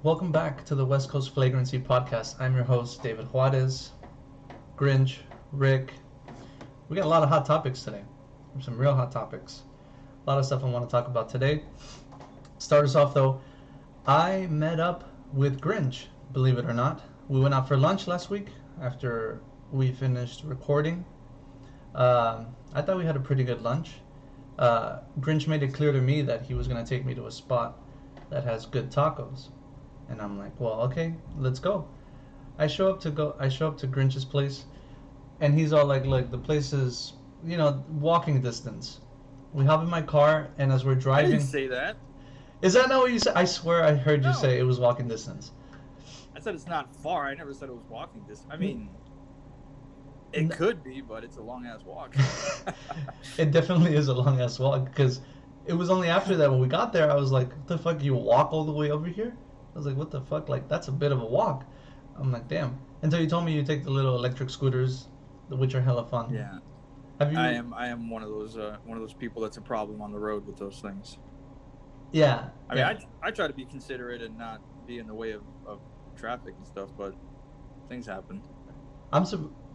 Welcome back to the West Coast Flagrancy Podcast. I'm your host, David Juarez, Grinch, Rick. We got a lot of hot topics today. Some real hot topics. A lot of stuff I want to talk about today. Start us off though, I met up with Grinch, believe it or not. We went out for lunch last week after we finished recording. I thought we had a pretty good lunch. Grinch made it clear to me that he was going to take me to a spot that has good tacos. And I'm like, well, okay, let's go. I show up to Grinch's place, and he's all like, look, the place is, walking distance. We hop in my car, and as we're I driving, didn't say that. is that not what you said? I swear I heard you No. say it was walking distance. I said it's not far. I never said it was walking distance. I mean, it could be, but it's a long ass walk. It definitely is a long ass walk, because it was only after that when we got there I was like, what the fuck, you walk all the way over here? I was like, what the fuck, like that's a bit of a walk. I'm like, damn. Until you told me you take the little electric scooters, which are hella fun. Yeah, Have you? I am one of those people that's a problem on the road with those things. Yeah. I mean, yeah. I try to be considerate and not be in the way of traffic and stuff, but things happen.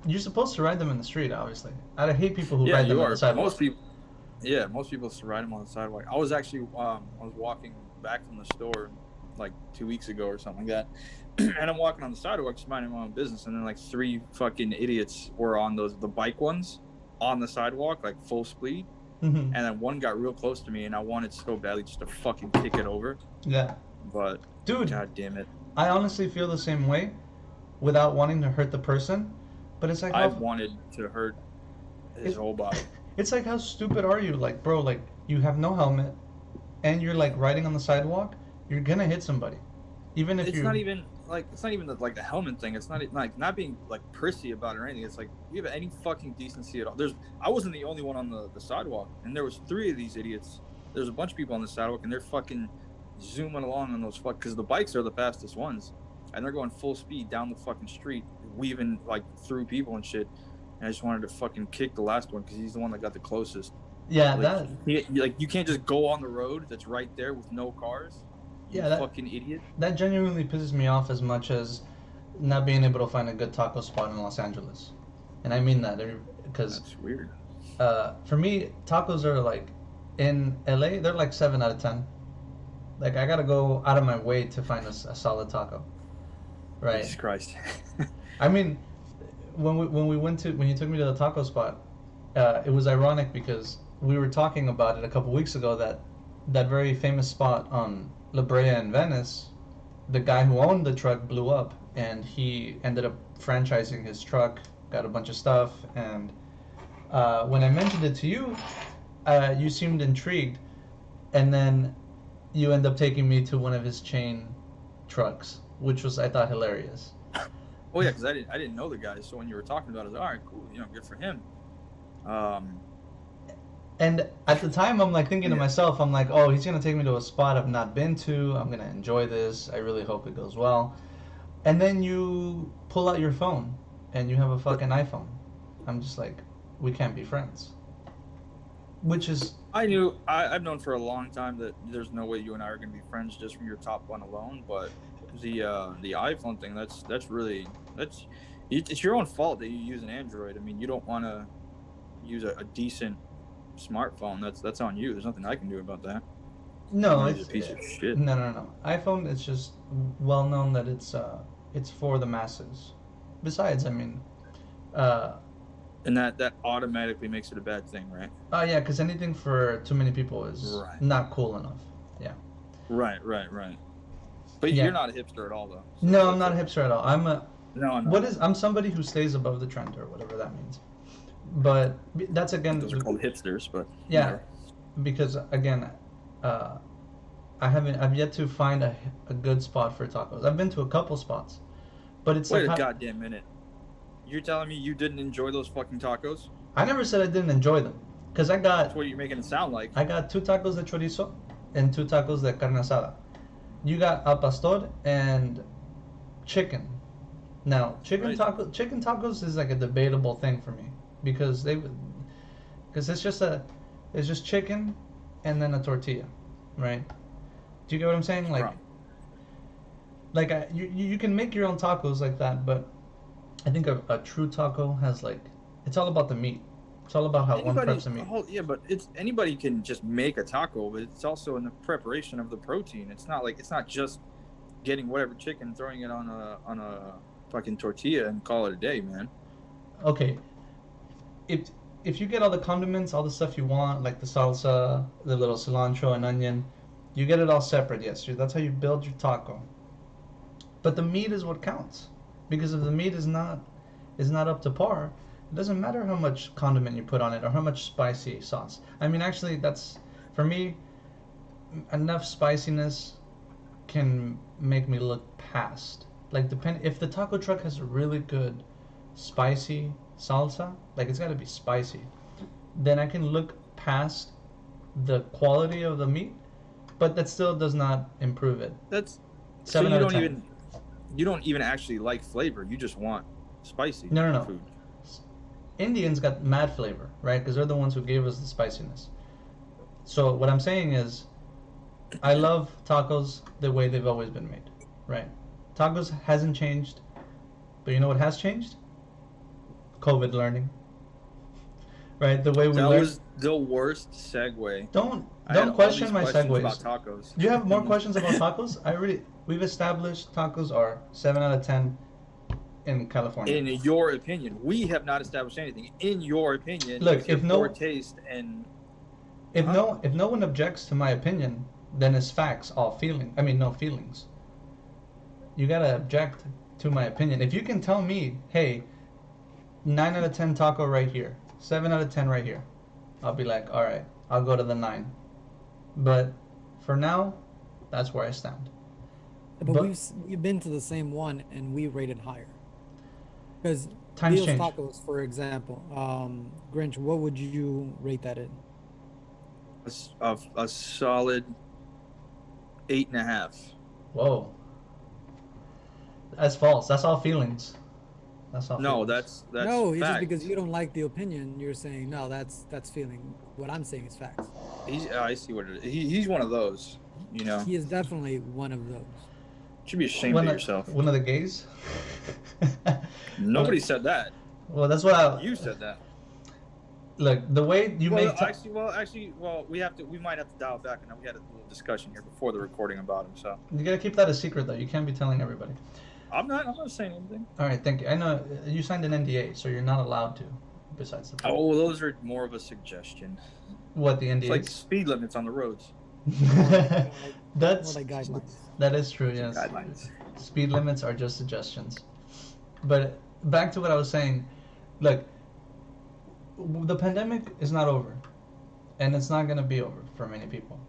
You're supposed to ride them in the street, obviously. I hate people who Yeah, ride them you on are. the sidewalk. Most people ride them on the sidewalk. I was actually I was walking back from the store like 2 weeks ago or something like that, and I'm walking on the sidewalk just minding my own business, and then like three fucking idiots were on the bike ones on the sidewalk like full speed, Mm-hmm. and then one got real close to me, and I wanted so badly just to fucking kick it over, Yeah. but Dude, god damn it, I honestly feel the same way without wanting to hurt the person, but it's like I've wanted to hurt his whole body. it's like, how stupid are you? Like, bro, like, you have no helmet and you're like riding on the sidewalk, you're gonna hit somebody. Even if It's you not even the helmet thing. It's not being like prissy about it or anything. It's like, you have any fucking decency at all. I wasn't the only one on the sidewalk, and there was three of these idiots. There's a bunch of people on the sidewalk, and they're fucking zooming along on those because the bikes are the fastest ones, and they're going full speed down the fucking street, weaving like through people and shit. And I just wanted to fucking kick the last one because he's the one that got the closest. Yeah, Like, you can't just go on the road that's right there with no cars. You fucking idiot. that genuinely pisses me off as much as not being able to find a good taco spot in Los Angeles. And I mean that because That's weird. for me, tacos are like, in LA, they're like 7 out of 10. Like, I gotta go out of my way to find a solid taco, right? Jesus Christ. I mean, when you took me to the taco spot, it was ironic because we were talking about it a couple weeks ago, that very famous spot on La Brea in Venice, the guy who owned the truck blew up, and he ended up franchising his truck, got a bunch of stuff, and when I mentioned it to you, you seemed intrigued, and then you end up taking me to one of his chain trucks, which was, I thought, hilarious. Oh yeah, because I didn't know the guy, so when you were talking about it, I was like, all right, cool, good for him. And at the time, I'm like thinking to Yeah. myself, I'm like, oh, he's gonna take me to a spot I've not been to. I'm gonna enjoy this. I really hope it goes well. And then you pull out your phone, and you have a fucking iPhone. I'm just like, we can't be friends. Which is, I've known for a long time that there's no way you and I are gonna be friends just from your top one alone. But the iPhone thing, it's your own fault that you use an Android. I mean, you don't want to use a decent smartphone. That's on you. There's nothing I can do about that. no, It's a piece of shit. no. iPhone, it's just well known that it's for the masses. Besides, I mean, And that automatically makes it a bad thing, right? oh yeah, because anything for too many people is Right. not cool enough. Yeah. Right. But Yeah. you're not a hipster at all, though. So No, I'm not a hipster at all. No. I'm somebody who stays above the trend, or whatever that means. But that's again, Those are called hipsters, but yeah, whatever. because again, I've yet to find a good spot for tacos. I've been to a couple spots, but it's Wait like, a goddamn minute. You're telling me you didn't enjoy those fucking tacos? I never said I didn't enjoy them, because That's what you're making it sound like. I got 2 tacos de chorizo and 2 tacos de carne asada. You got al pastor and chicken. Now, chicken tacos is like a debatable thing for me, because it's just chicken and then a tortilla, right? Do you get what I'm saying? Like, Like you can make your own tacos like that, but I think a true taco has like it's all about the meat. It's all about how one preps Anybody, the meat. oh yeah, but it's anybody can just make a taco, but it's also in the preparation of the protein. It's not just getting whatever chicken, throwing it on a fucking tortilla and call it a day, man. Okay, if if you get all the condiments, all the stuff you want, like the salsa, the little cilantro and onion, you get it all separate. Yes, that's how you build your taco. But the meat is what counts, because if the meat is not up to par, it doesn't matter how much condiment you put on it or how much spicy sauce. I mean, actually, that's for me enough spiciness can make me look past. Like depend if the taco truck has a really good spicy salsa, like it's got to be spicy. Then I can look past the quality of the meat, but that still does not improve it. That's so 7 out of 10. you don't even actually like flavor. You just want spicy No. food. Indians got mad flavor, right? Because they're the ones who gave us the spiciness. So what I'm saying is, I love tacos the way they've always been made, right? Tacos hasn't changed, but you know what has changed? COVID learning, right? The way we That learn. was the worst segue. Don't I had don't all question these my questions segues. about tacos. Do you have more questions about tacos? We've established tacos are 7 out of 10 in California. In your opinion, we have not established anything. In your opinion, Look, with your if no- poor taste and If no one objects to my opinion, then it's facts, all feeling. I mean, no feelings. You gotta object to my opinion. If you can tell me, hey, 9 out of 10 taco right here, 7 out of 10 right here, I'll be like, all right, I'll go to the 9. But for now, that's where I stand. But we've been to the same one and we rated higher. Because Times Leo's change. Tacos, for example, Grinch, what would you rate that in? a solid 8.5. Whoa. That's false. That's all feelings. That's all. No, feelings. that's No, it's just fact. because you don't like the opinion. You're saying no. That's feeling. What I'm saying is facts. I see what it is. He's one of those. You know, He is definitely one of those. you should be ashamed one of of, yourself. One of the gays. Nobody said that. Well, that's what You said that. Look, the way you Well, make. actually, we might have to dial back. And we had a little discussion here before the recording about him. So You gotta keep that a secret, though. You can't be telling everybody. I'm not saying anything. All right, thank you. I know you signed an NDA, so you're not allowed to. Besides the. Oh, those are more of a suggestion. What the NDA? It's like speed limits on the roads. That's More like guidelines. that is true. Yes. Guidelines. Speed limits are just suggestions. But back to what I was saying. Look, the pandemic is not over, and it's not gonna be over for many people.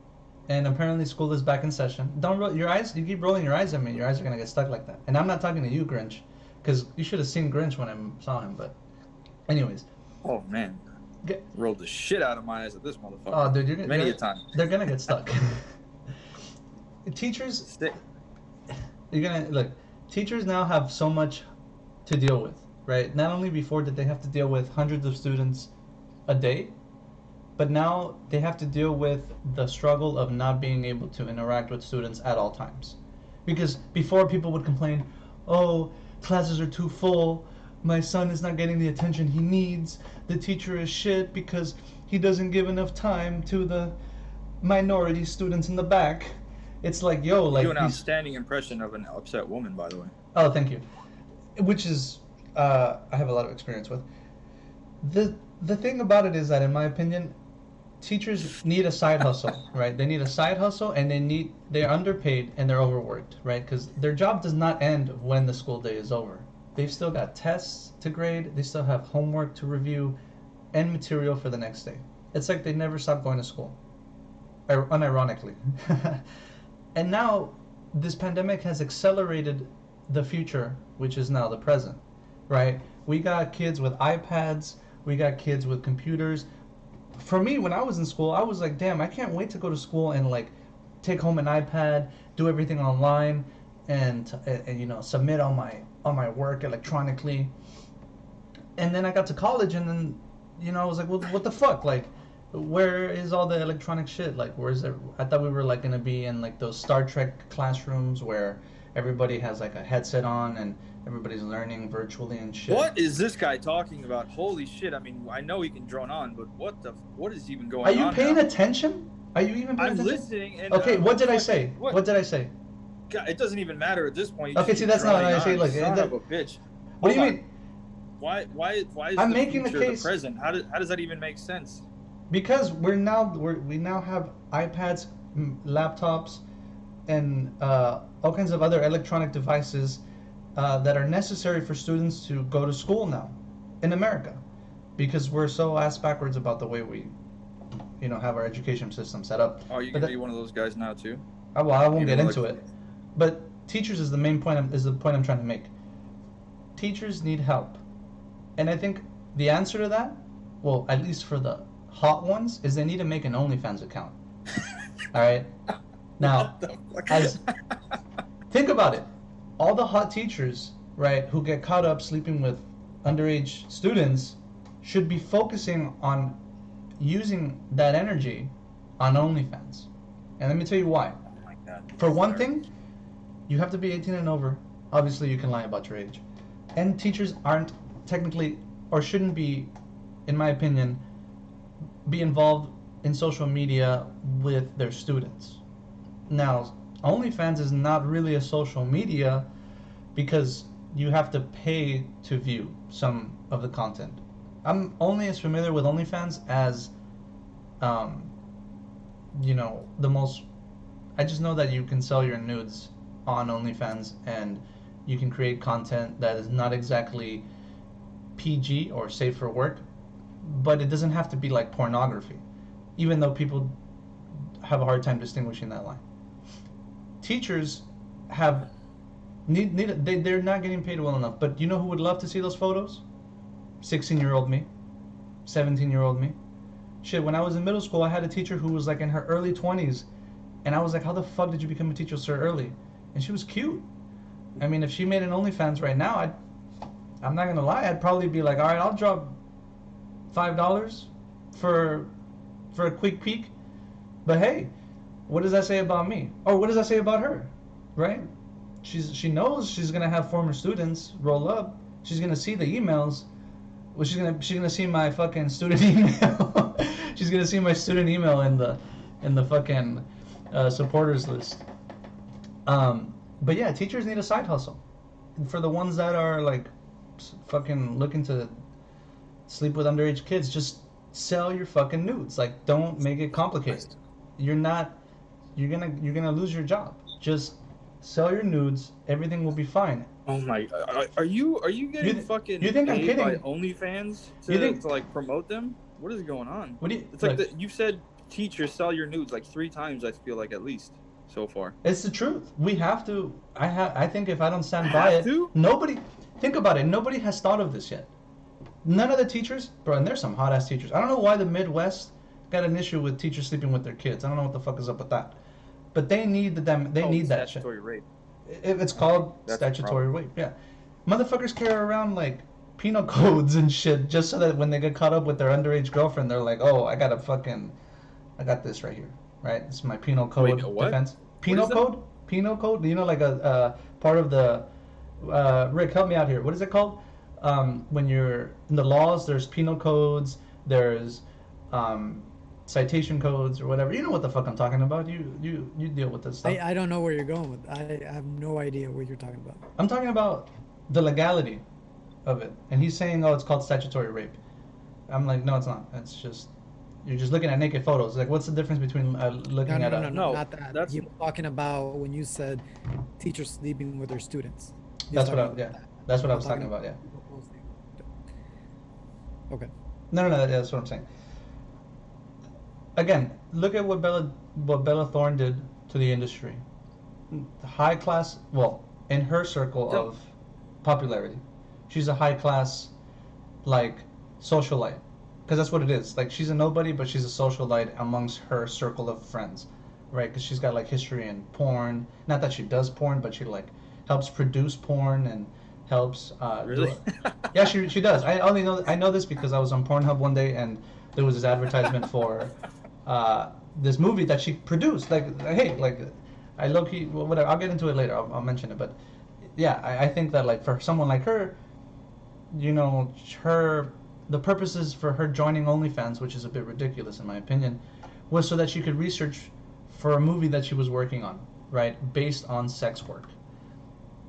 And apparently, school is back in session. Don't roll your eyes. You keep rolling your eyes at me. Your eyes are gonna get stuck like that. And I'm not talking to you, Grinch, because you should have seen Grinch when I saw him. But, anyways. Oh man, rolled the shit out of my eyes at this motherfucker. Oh, dude, many a time. They're gonna get stuck. Teachers, you're gonna look. Teachers now have so much to deal with, right? Not only before did they have to deal with hundreds of students a day, but now they have to deal with the struggle of not being able to interact with students at all times. Because before people would complain, oh, classes are too full, my son is not getting the attention he needs, the teacher is shit because he doesn't give enough time to the minority students in the back. It's like, yo, like You do an outstanding impression of an upset woman, by the way. Oh, thank you. Which is, I have a lot of experience with. The thing about it is that, in my opinion, teachers need a side hustle, right? They need a side hustle, and they're underpaid and they're overworked, right? Because their job does not end when the school day is over. They've still got tests to grade. They still have homework to review, and material for the next day. It's like they never stop going to school, unironically. And now, this pandemic has accelerated the future, which is now the present, right? We got kids with iPads. We got kids with computers. For me, when I was in school, I was like, damn, I can't wait to go to school and like take home an iPad, do everything online, and you know, submit all my work electronically. And then I got to college, and then, you know, I was like, well, what the fuck? Like, where is all the electronic shit? Like, where's it? I thought we were like gonna be in like those Star Trek classrooms where everybody has like a headset on and everybody's learning virtually and shit. What is this guy talking about? Holy shit! I mean, I know he can drone on, but what is even going on? Are you paying attention? Are you even paying I'm attention? listening. And, okay, what did I say? What did I say? God, it doesn't even matter at this point. Okay, see, that's not what I say. Look, son of a bitch. What do you mean? Why is I'm the making future the case. the present? How does that even make sense? Because we now have iPads, laptops, and all kinds of other electronic devices that are necessary for students to go to school now in America, because we're so ass backwards about the way we, have our education system set up. Oh, you can be one of those guys now too. Well, I won't get into it, but teachers is the main point. Is the point I'm trying to make. Teachers need help, and I think the answer to that, well, at least for the hot ones, is they need to make an OnlyFans account. All right. Now, think about it. All the hot teachers, right, who get caught up sleeping with underage students should be focusing on using that energy on OnlyFans. And let me tell you why. Oh my God. For one thing, you have to be 18 and over. Obviously, you can lie about your age. And teachers aren't technically, or shouldn't be, in my opinion, be involved in social media with their students. Now, OnlyFans is not really a social media because you have to pay to view some of the content. I'm only as familiar with OnlyFans as, the most. I just know that you can sell your nudes on OnlyFans and you can create content that is not exactly PG or safe for work, but it doesn't have to be like pornography, even though people have a hard time distinguishing that line. Teachers they're not getting paid well enough, but you know who would love to see those photos? 16-year-old me, 17-year-old me. Shit, when I was in middle school, I had a teacher who was like in her early 20s, and I was like, how the fuck did you become a teacher so early? And she was cute. I mean, if she made an OnlyFans right now, I'm not gonna lie, I'd probably be like, all right, I'll drop $5 for a quick peek. But hey, what does that say about me? Or what does that say about her? Right? She knows she's gonna have former students roll up. She's gonna see the emails. Well, she's gonna see my fucking student email. She's gonna see my student email in the fucking supporters list. But yeah, teachers need a side hustle. And for the ones that are like fucking looking to sleep with underage kids, just sell your fucking nudes. Like, don't make it complicated. You're gonna lose your job. Just sell your nudes. Everything will be fine. Oh my! Are you getting fucking you think I'm paid kidding? by OnlyFans to like promote them? What is going on? What do you? It's like you said, teachers sell your nudes like 3 times. I feel like at least so far. It's the truth. We have to. I think if I don't stand by it, nobody. Think about it. Nobody has thought of this yet. None of the teachers, bro. And there's some hot ass teachers. I don't know why the Midwest got an issue with teachers sleeping with their kids. I don't know what the fuck is up with that. But they need They need that shit. Statutory rape. It's called statutory rape. Yeah, motherfuckers carry around like penal codes and shit just so that when they get caught up with their underage girlfriend, they're like, oh, I got this right here, right? This is my penal code defense. Penal code? Penal code? You know, like a part of the. Rick, help me out here. What is it called? When you're in the laws, there's penal codes. There's citation codes or whatever. You know what the fuck I'm talking about. You deal with this stuff. I don't know where you're going with. I have no idea what you're talking about. I'm talking about the legality of it, and he's saying, oh, it's called statutory rape. I'm like, no, it's not. It's just you're just looking at naked photos. Like, what's the difference between looking at a? No, not that. That's... He was talking about when you said teachers sleeping with their students. That's what I was talking about. Yeah. Okay. No, that's what I'm saying. Again, look at what Bella Thorne did to the industry. High class, well, in her circle of popularity, she's a high class, like, socialite, because that's what it is. Like, she's a nobody, but she's a socialite amongst her circle of friends, right? Because she's got like history in porn. Not that she does porn, but she like helps produce porn and helps. Really? Yeah, she does. I know this because I was on Pornhub one day and there was this advertisement for this movie that she produced. Like, hey, like, I low key, well, whatever. I'll get into it later. I'll mention it, but yeah, I think that like for someone like her, you know, the purposes for her joining OnlyFans, which is a bit ridiculous in my opinion, was so that she could research for a movie that she was working on, right, based on sex work.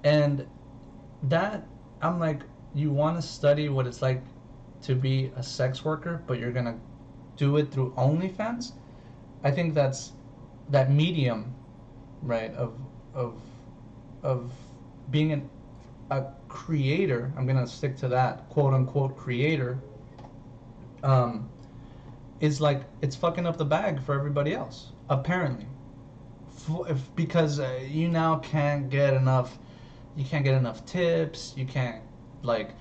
And that, I'm like, you want to study what it's like to be a sex worker, but you're gonna do it through OnlyFans. I think that medium, right, of of being a creator. I'm gonna stick to that quote unquote creator. Um, is like it's fucking up the bag for everybody else. Apparently, because you now can't get enough. You can't get enough tips. You can't like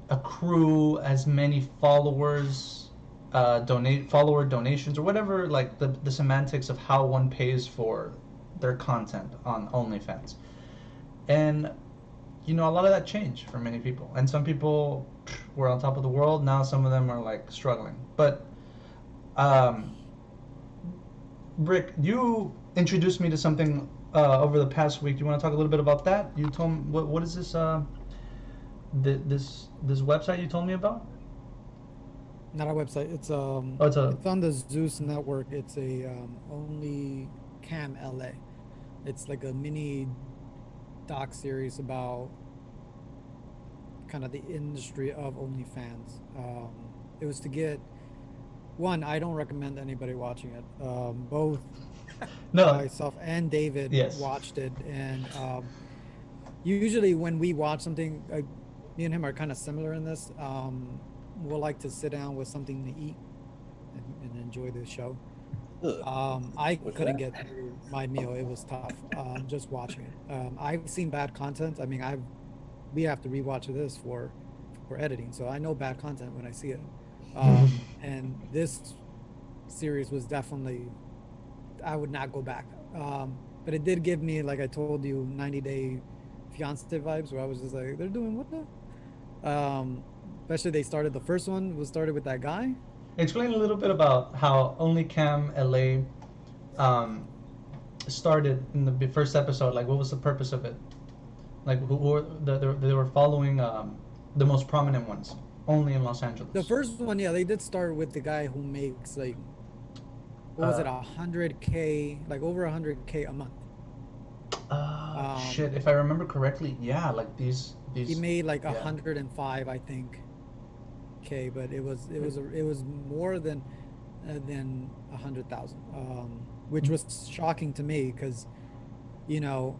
accrue as many followers, follower donations or whatever. Like the semantics of how one pays for their content on OnlyFans, and you know a lot of that changed for many people. And some people were on top of the world. Now some of them are like struggling. But um, Rick, you introduced me to something over the past week. Do you want to talk a little bit about that? You told me what is this this website you told me about? Not a website. It's it's on the Zeus Network. It's a Only Cam LA. It's like a mini doc series about kind of the industry of OnlyFans. It was to get one. I don't recommend anybody watching it. Both no myself and David Yes. watched it, and usually when we watch something, me and him are kind of similar in this. We'll like to sit down with something to eat and enjoy the show. I couldn't get through my meal. It was tough. Just watching it. I've seen bad content. I mean, we have to rewatch this for editing, so I know bad content when I see it. And this series was definitely, I would not go back. But it did give me, like I told you, 90 Day Fiance vibes, where I was just like, they're doing what now? Especially the first one was started with that guy. Explain a little bit about how OnlyCam LA started in the first episode. Like, what was the purpose of it? Like, who were they were following the most prominent ones, only in Los Angeles. The first one, yeah, they did start with the guy who makes like, what was it, 100K, like over 100K a month. Shit, if I remember correctly, yeah, like these. He made like yeah. 105, I think, K, but it was more than 100,000, which was shocking to me because, you know,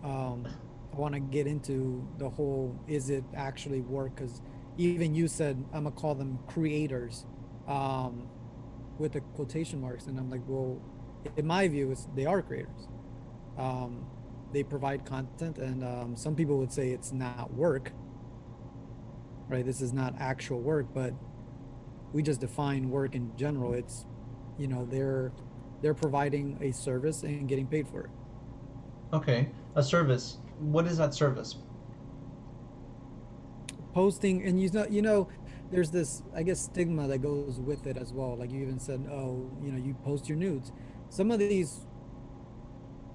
I want to get into the whole, is it actually work? Because even you said, I'm gonna call them creators, with the quotation marks, and I'm like, well, in my view, they are creators. They provide content, and some people would say it's not work, right? This is not actual work, but we just define work in general. It's, you know, they're providing a service and getting paid for it. Okay, a service. What is that service? Posting, and you know, there's this, I guess, stigma that goes with it as well. Like you even said, oh, you know, you post your nudes. Some of these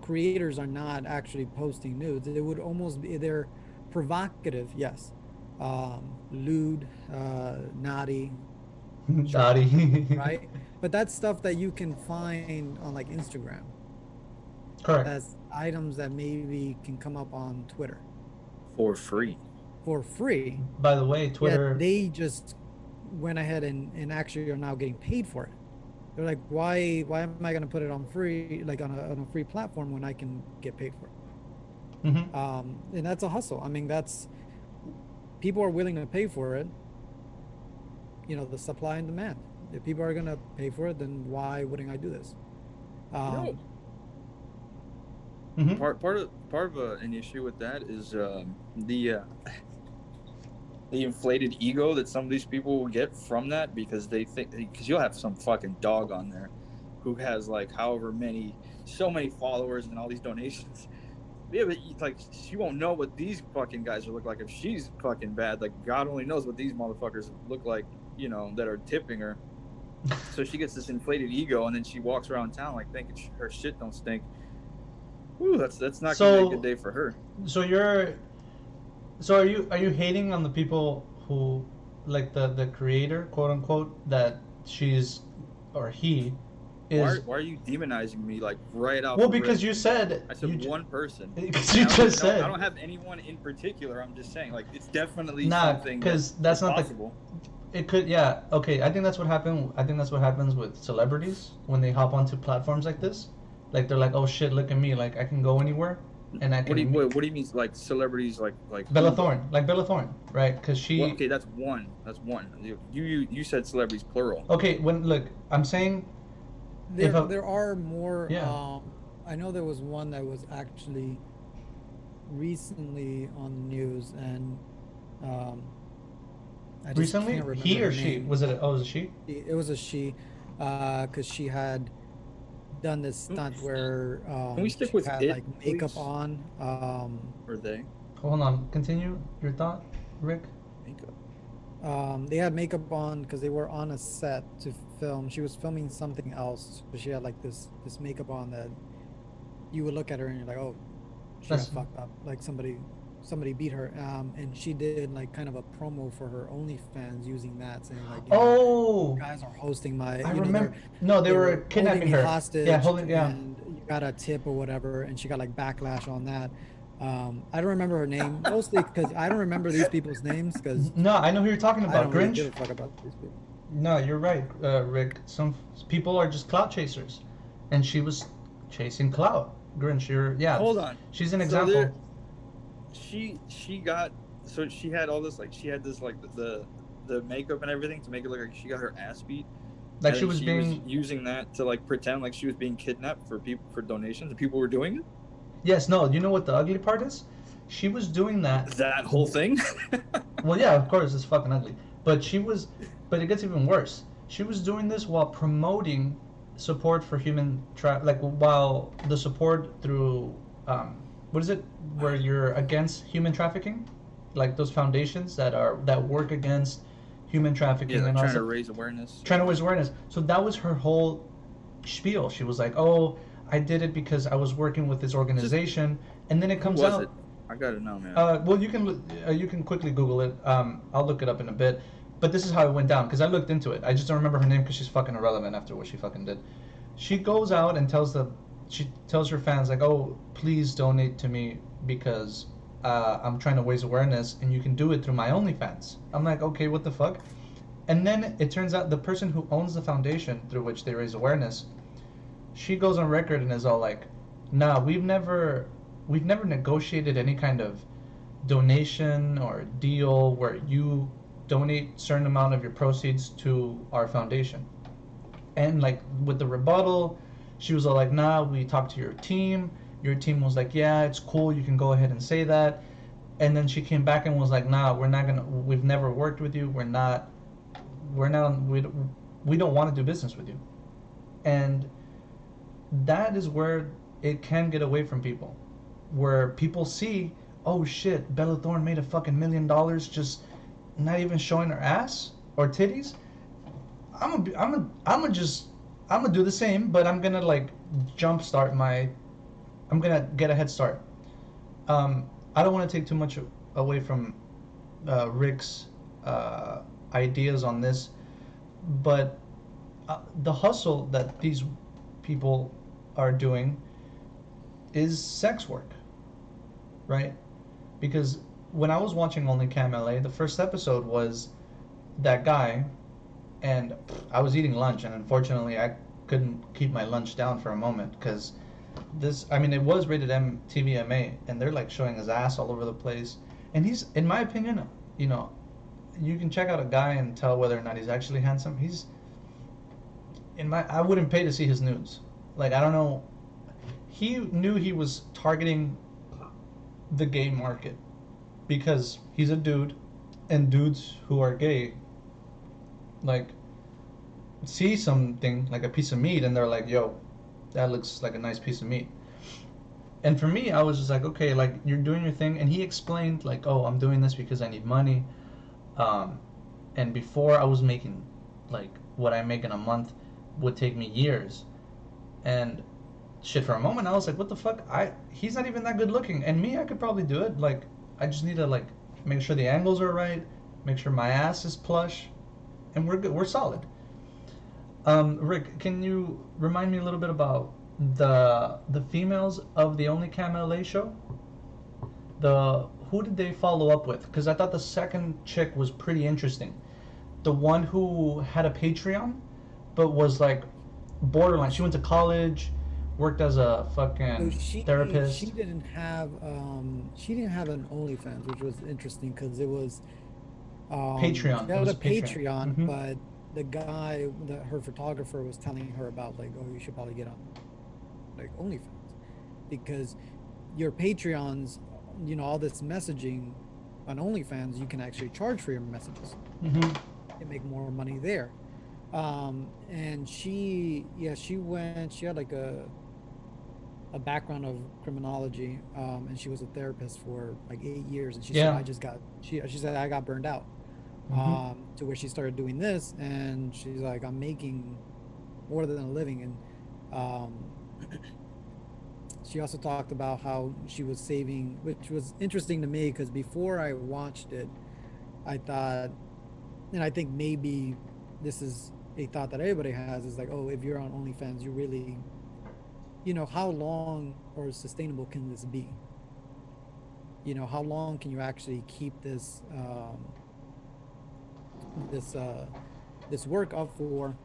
creators are not actually posting nudes. It would almost be, they're provocative, yes. Lewd, naughty, Naughty. right? But that's stuff that you can find on like Instagram. Correct. As items that maybe can come up on Twitter for free. For free. By the way, Twitter. Yet they just went ahead and actually are now getting paid for it. They're like, why am I going to put it on free, like on a free platform when I can get paid for it? Mm-hmm. And that's a hustle. I mean, people are willing to pay for it. You know, the supply and demand. If people are going to pay for it, then why wouldn't I do this? No. Mm-hmm. Part of an issue with that is the inflated ego that some of these people will get from that, because they think, because you'll have some fucking dog on there who has like so many followers and all these donations. Yeah, but like she won't know what these fucking guys will look like if she's fucking bad. Like God only knows what these motherfuckers look like, you know, that are tipping her. So she gets this inflated ego, and then she walks around town like thinking her shit don't stink. Ooh, that's not gonna be a good So day for her. so you're so are you hating on the people who like the creator, quote unquote, that she's or he is. Why are you demonizing me like right off Well, the rip? because you said I said one person. because And you I don't just even know. I said don't have anyone in particular. I'm just saying, like, it's definitely nah, something that because that's is not the. possible. It could, yeah, okay. I think that's what happened. I think that's what happens with celebrities when they hop onto platforms like this. Like they're like, oh shit, look at me, like I can go anywhere, and I can. What do you mean, like celebrities, like Bella who though? Thorne, like Bella Thorne, right? Because Well, she. okay, that's one. That's one. You said celebrities plural. Okay, when look, I'm saying if a There are more. yeah, I know there was one that was actually recently on the news, and um, I just recently can't remember he or her she name. was it? Oh, was it she? It was a she, because she had done this stunt where Can we stick she with had it, like makeup please? on. Or they Hold on, continue your thought, Rick. makeup? They had makeup on because they were on a set to film. She was filming something else, but she had like this makeup on that you would look at her and you're like, oh, she got That's fucked up. Like somebody beat her. And she did like kind of a promo for her OnlyFans using that, saying like, oh, you guys are hosting my, I remember. No, they were they're holding kidnapping me her. Yeah, hostage, holding. Yeah. and you got a tip or whatever, and she got like backlash on that. I don't remember her name, mostly because I don't remember these people's names because No, I know who you're talking I about. don't really give Grinch. a fuck about these people. No, you're right, Rick. Some people are just clout chasers, and she was chasing clout. Grinch, you're yeah. Hold on. She's an So there, example. she got so she had all this like she had this like the makeup and everything to make it look like she got her ass beat. Like And she then was she being. was using that to like pretend like she was being kidnapped for people for donations and people were doing it. Yes, no. You know what the ugly part is? She was doing that. That whole thing. Well, yeah, of course, it's fucking ugly. But she was. But it gets even worse. She was doing this while promoting support for like while the support through what is it where you're against human trafficking, like those foundations that work against human Yeah, trafficking like and all trying to that, raise awareness. trying to raise awareness. So that was her whole spiel. She was like, "Oh, I did it because I was working with this Just organization," and then it who comes was it? out. I gotta know, man. Well, you can quickly Google it. I'll look it up in a bit. But this is how it went down because I looked into it. I just don't remember her name because she's fucking irrelevant after what she fucking did. She goes out and she tells her fans like, "Oh, please donate to me because I'm trying to raise awareness, and you can do it through my OnlyFans." I'm like, okay, what the fuck? And then it turns out the person who owns the foundation through which they raise awareness, she goes on record and is all like, "Nah, we've never negotiated any kind of donation or deal where you donate certain amount of your proceeds to our foundation." And like with the rebuttal, she was all like, "Nah, we talked to your team. Your team was like, yeah, it's cool. You can go ahead and say that." And then she came back and was like, "Nah, we're not gonna. We've never worked with you. We're not. We're not. We don't want to do business with you." And that is where it can get away from people, where people see, oh shit, Bella Thorne made a fucking $1 million just not even showing her ass or titties. I'm gonna do the same, but I'm gonna like jumpstart my. I'm gonna get a head start. I don't want to take too much away from Rick's ideas on this, but the hustle that these people are doing is sex work, right? Because when I was watching Only Cam LA, the first episode was that guy, and I was eating lunch, and unfortunately I couldn't keep my lunch down for a moment because I mean, it was rated MTVMA, and they're like showing his ass all over the place. And he's, in my opinion, you know, you can check out a guy and tell whether or not he's actually handsome. I wouldn't pay to see his nudes. Like, I don't know. He knew he was targeting the gay market because he's a dude, and dudes who are gay, like, see something like a piece of meat, and they're like, "Yo, that looks like a nice piece of meat." And for me, I was just like, okay, like you're doing your thing. And he explained like, "Oh, I'm doing this because I need money." Um, and before I was making like what I make in a month would take me years. And shit, for a moment I was like, what the fuck? He's not even that good looking, and me, I could probably do it. Like, I just need to like make sure the angles are right, make sure my ass is plush, and we're good. We're solid. Rick, can you remind me a little bit about the females of the Only Cam LA show? Who did they follow up with? Because I thought the second chick was pretty interesting. The one who had a Patreon, but was like borderline. She went to college, worked as a So fucking she therapist. she didn't have an OnlyFans, which was interesting because it was Patreon. she It had was a a Patreon. Patreon, Hmm. but the guy, her photographer, was telling her about like, oh, you should probably get on like OnlyFans because your Patreons, all this messaging on OnlyFans, you can actually charge for your messages Hmm. and make more money there. And she had like a background of criminology, and she was a therapist for like 8 years. And she said, Yeah. she said, I got burned out, Hmm. to where she started doing this. And she's like, I'm making more than a living. And, she also talked about how she was saving, which was interesting to me because before I watched it, I thought, and I think maybe this is a thought that everybody has, is like, oh, if you're on OnlyFans, you really, how long or sustainable can this be? How long can you actually keep this this work up for,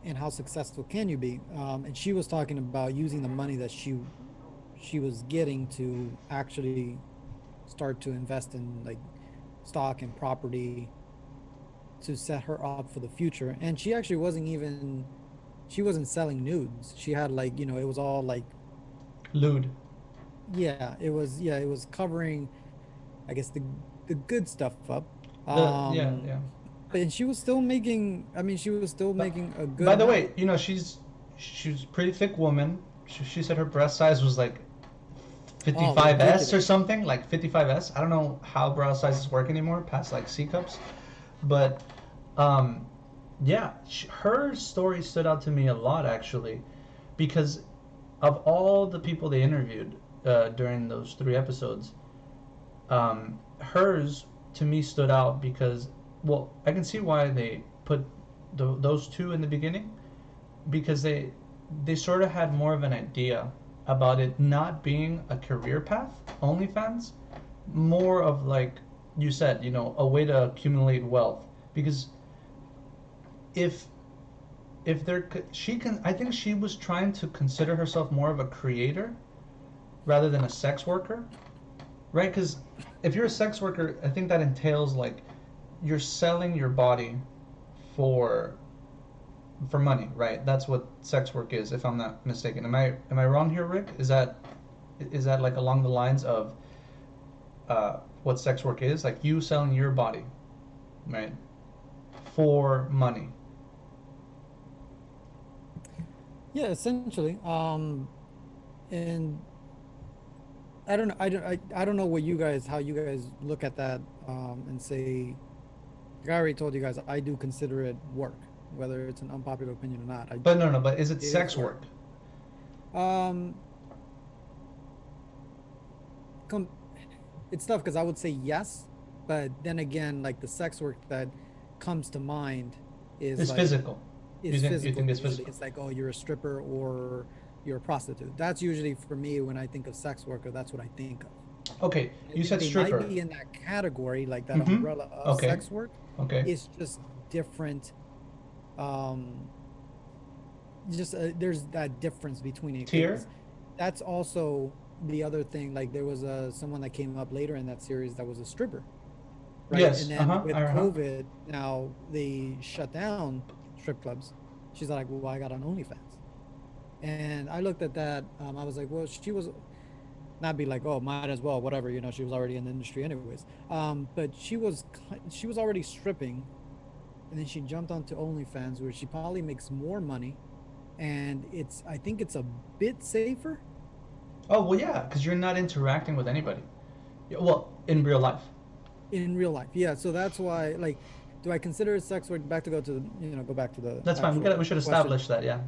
and how successful can you be? And she was talking about using the money that she was getting to actually start to invest in like stock and property to set her up for the future. And she wasn't selling nudes. She had like, it was all like, Lewd. it was covering, I guess, the good stuff up. Yeah, Um yeah. and she was still making, she was still But, making a good by the amount. way, she's a pretty thick woman. She said her breast size was like Oh, 55S or ridiculous. something, like 55S. I don't know how bra sizes work anymore, past like C cups, but um, yeah, her story stood out to me a lot actually, because of all the people they interviewed during those 3 episodes, hers to me stood out because, well, I can see why they put those two in the beginning, because they sort of had more of an idea about it not being a career path, OnlyFans, more of like you said, a way to accumulate wealth. Because if if there she can, I think she was trying to consider herself more of a creator rather than a sex worker, right? Because if you're a sex worker, I think that entails like you're selling your body for money, right? That's what sex work is, if I'm not mistaken. Am I wrong here, Rick? Is that like along the lines of what sex work is? Like you selling your body, right, for money. Yeah, essentially. And I don't know how you guys look at that, and say, like I already told you guys, I do consider it work, whether it's an unpopular opinion or not. But no, no. But is it It is sex work. work? Um, com it's tough because I would say yes, but then again, like the sex work that comes to mind is It's like physical. is You physical think it's usually. physical? It's like, oh, you're a stripper or you're a prostitute. That's usually for me when I think of sex worker, that's what I think of. Okay, I you think said they might stripper. be in that category, like that Mm-hmm. umbrella of Okay. sex work. Okay. It's just different. Um, there's that difference between it Tier. because that's also the other thing. Like there was someone that came up later in that series that was a stripper, right? And Yes. Uh then huh. with Uh huh. COVID, now they shut down strip clubs. She's like, well, I got on OnlyFans, and I looked at that. I was like, well, she was not be like, oh, might as well, whatever, she was already in the industry anyways. But she was already stripping, and then she jumped onto OnlyFans, where she probably makes more money, and I think it's a bit safer Oh well, yeah, because you're not interacting with anybody. Yeah, well, in real life. in real life. Yeah, so that's why, like, do I consider it sex work? Back to go to go back to the That's fine. actual We should question. establish that. Yeah.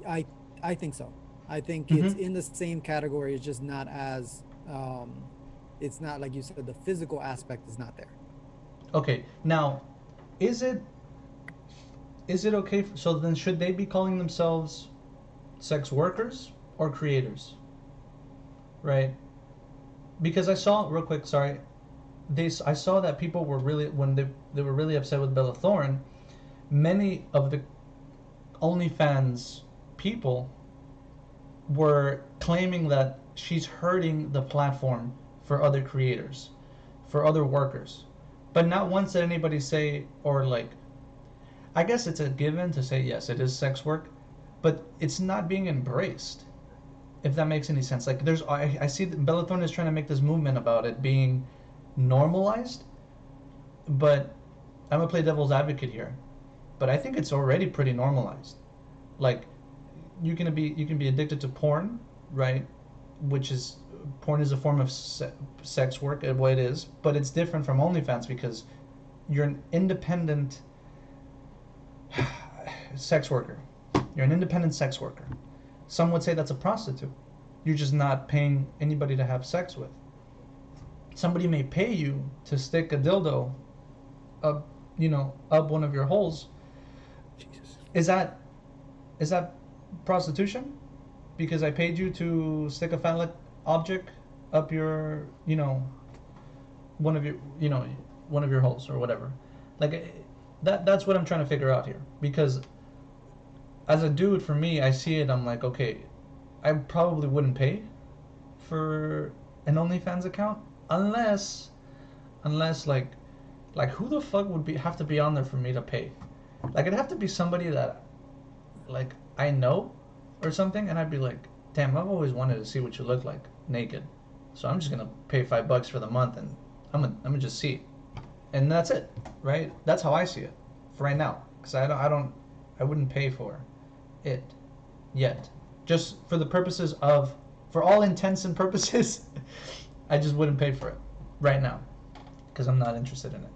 I I think so. I think it's Mm-hmm. in the same category. It's just not as it's not like you said. The physical aspect is not there. Okay. Now, is it okay? So then, should they be calling themselves sex workers or creators? Right? Because I saw real quick. Sorry, I saw that people were really when they were really upset with Bella Thorne. Many of the OnlyFans people were claiming that she's hurting the platform for other creators, for other workers. But not once did anybody say, or like, I guess it's a given to say, yes, it is sex work, but it's not being embraced, if that makes any sense. Like, I see that Bella Thorne is trying to make this movement about it being normalized, but I'm gonna play devil's advocate here. But I think it's already pretty normalized. Like, you can be addicted to porn, right? Which is porn is a form of sex work, what it is, but it's different from OnlyFans because you're an independent sex worker. You're an independent sex worker. Some would say that's a prostitute. You're just not paying anybody to have sex with. Somebody may pay you to stick a dildo up, up one of your holes. Jesus. Is that prostitution? Because I paid you to stick a phallic object up your, one of your, one of your holes or whatever. Like that's what I'm trying to figure out here. Because as a dude, for me, I see it. I'm like, okay, I probably wouldn't pay for an OnlyFans account unless like who the fuck would have to be on there for me to pay? Like it'd have to be somebody that like I know or something, and I'd be like, damn, I've always wanted to see what you look like naked, so I'm just gonna pay $5 for the month, and I'm gonna just see, and that's it, right? That's how I see it for right now, because I wouldn't pay for it yet, just for the purposes of, for all intents and purposes, I just wouldn't pay for it right now, because I'm not interested in it.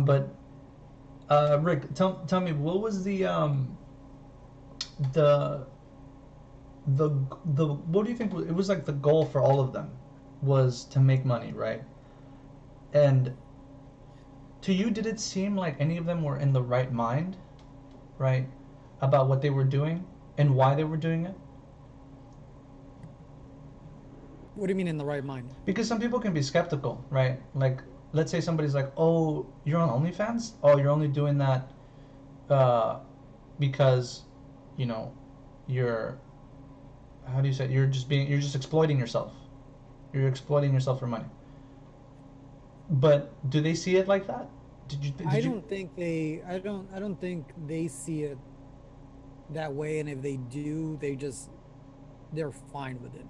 But Rick, tell me, what was the the what do you think it was like the goal for all of them was to make money, right? And to you, did it seem like any of them were in the right mind, right, about what they were doing and why they were doing it? What do you mean in the right mind? Because some people can be skeptical, right? Like, let's say somebody's like, "Oh, you're on OnlyFans? Oh, you're only doing that because, you know, you're how do you say it? You're just exploiting yourself. You're exploiting yourself for money." But do they see it like that? I Did you? don't think they. I don't think they see it that way. And if they do, they're fine with it.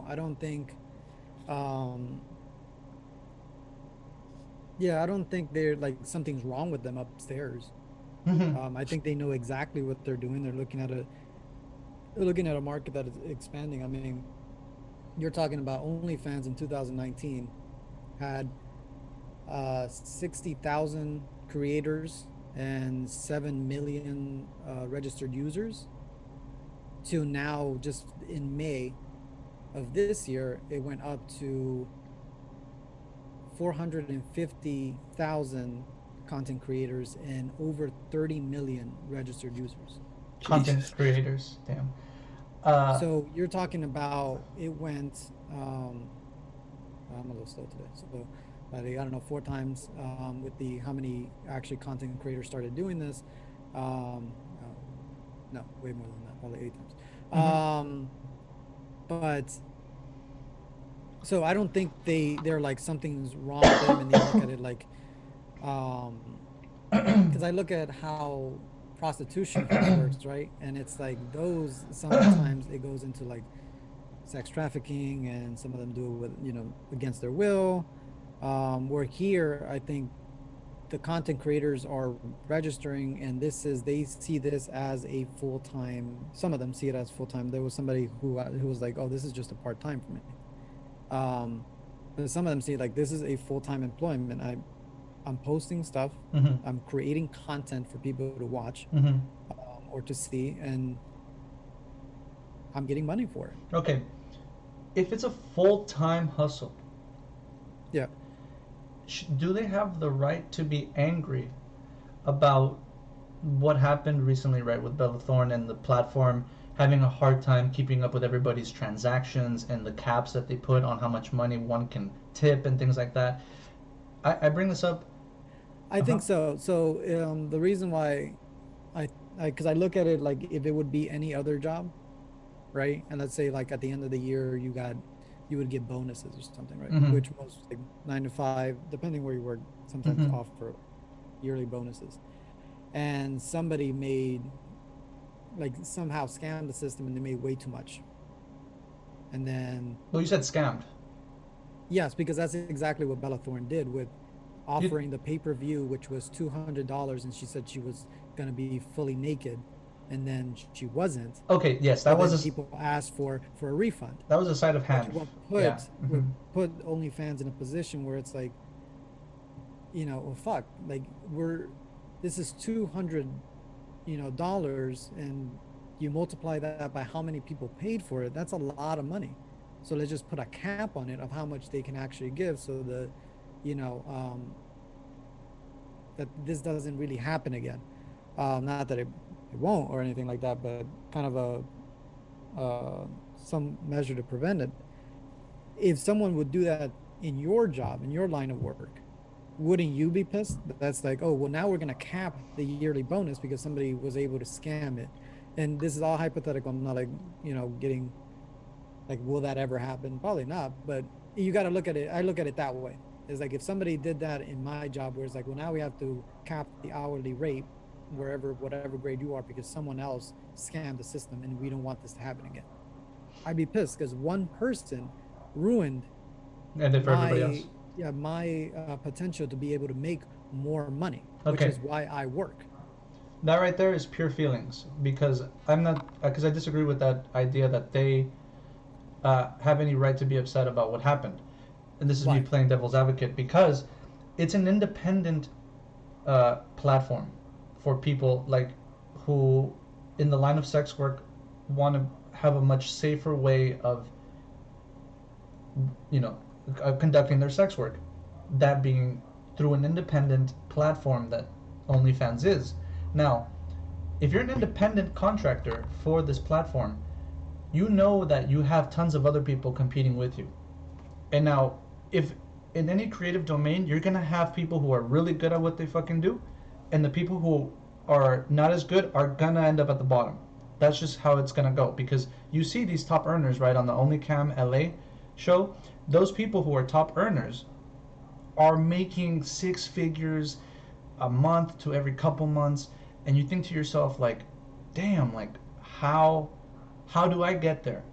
I don't think. Um, yeah, I don't think they're like something's wrong with them upstairs. Mhm. I think they know exactly what they're doing. They're looking at a market that is expanding. I mean, you're talking about OnlyFans in 2019 had 60,000 creators and 7 million registered users. To now, just in May of this year, it went up to 450,000 content creators and over 30 million registered users. Content Jesus. creators, damn. Uh, So you're talking about it went. I'm a little slow today. So, I don't know, 4 times with the how many actually content creators started doing this. No, way more than that, probably 8 times. mhm. But so I don't think they're like something's wrong with them, and they look at it like, because I look at how prostitution works, right? And it's like those sometimes it goes into like sex trafficking, and some of them do it with against their will. Where here, I think the content creators are registering, and they see this as a full-time. Some of them see it as full-time. There was somebody who was like, oh, this is just a part-time for me. But some of them see like this is a full-time employment. I'm posting stuff. Mhm. I'm creating content for people to watch. Mhm. or to see, and I'm getting money for it. Okay, if it's a full-time hustle, Yeah. do they have the right to be angry about what happened recently, right, with Bella Thorne and the platform having a hard time keeping up with everybody's transactions and the caps that they put on how much money one can tip and things like that? I bring this up. I Uh-huh. think so. So the reason why I, because I look at it like if it would be any other job, right? And let's say like at the end of the year you would get bonuses or something, right? Mm-hmm. Which most like 9 to 5, depending where you work, sometimes Mm-hmm. offer yearly bonuses. And somebody made like somehow scammed the system and they made way too much. And then Well, you said scammed. yes, because that's exactly what Bella Thorne did with You, offering the pay-per-view, which was $200, and she said she was gonna be fully naked, and then she wasn't. okay, yes, So then people asked for a refund, that was a sleight of which hand. will Yeah. Mm-hmm. put OnlyFans in a position where it's like, well, fuck, like this is $200, and you multiply that by how many people paid for it. That's a lot of money. So let's just put a cap on it of how much they can actually give, so you know, that this doesn't really happen again. Not that it won't or anything like that, but kind of some measure to prevent it. If someone would do that in your job, in your line of work, wouldn't you be pissed? That's like, oh, well, now we're going to cap the yearly bonus because somebody was able to scam it. And this is all hypothetical. I'm not like, getting like, will that ever happen? Probably not. But you got to look at it. I look at it that way. It's like if somebody did that in my job, where it's like, well, now we have to cap the hourly rate whatever grade you are, because someone else scammed the system and we don't want this to happen again. I'd be pissed because one person ruined And then for everybody else. my potential to be able to make more money, which Okay. is why I work. That right there is pure feelings, because I'm not, because I disagree with that idea that they have any right to be upset about what happened. And this is me Why? playing devil's advocate, because it's an independent platform for people like who, in the line of sex work, want to have a much safer way of, you know, conducting their sex work. That being through an independent platform that OnlyFans is. Now, if you're an independent contractor for this platform, you know that you have tons of other people competing with you. And now, if in any creative domain, you're gonna have people who are really good at what they fucking do, and the people who are not as good are gonna end up at the bottom. That's just how it's gonna go, because you see these top earners, right, on the OnlyCam LA show. Those people who are top earners are making six figures a month to every couple months, and you think to yourself like, damn, like how do I get there?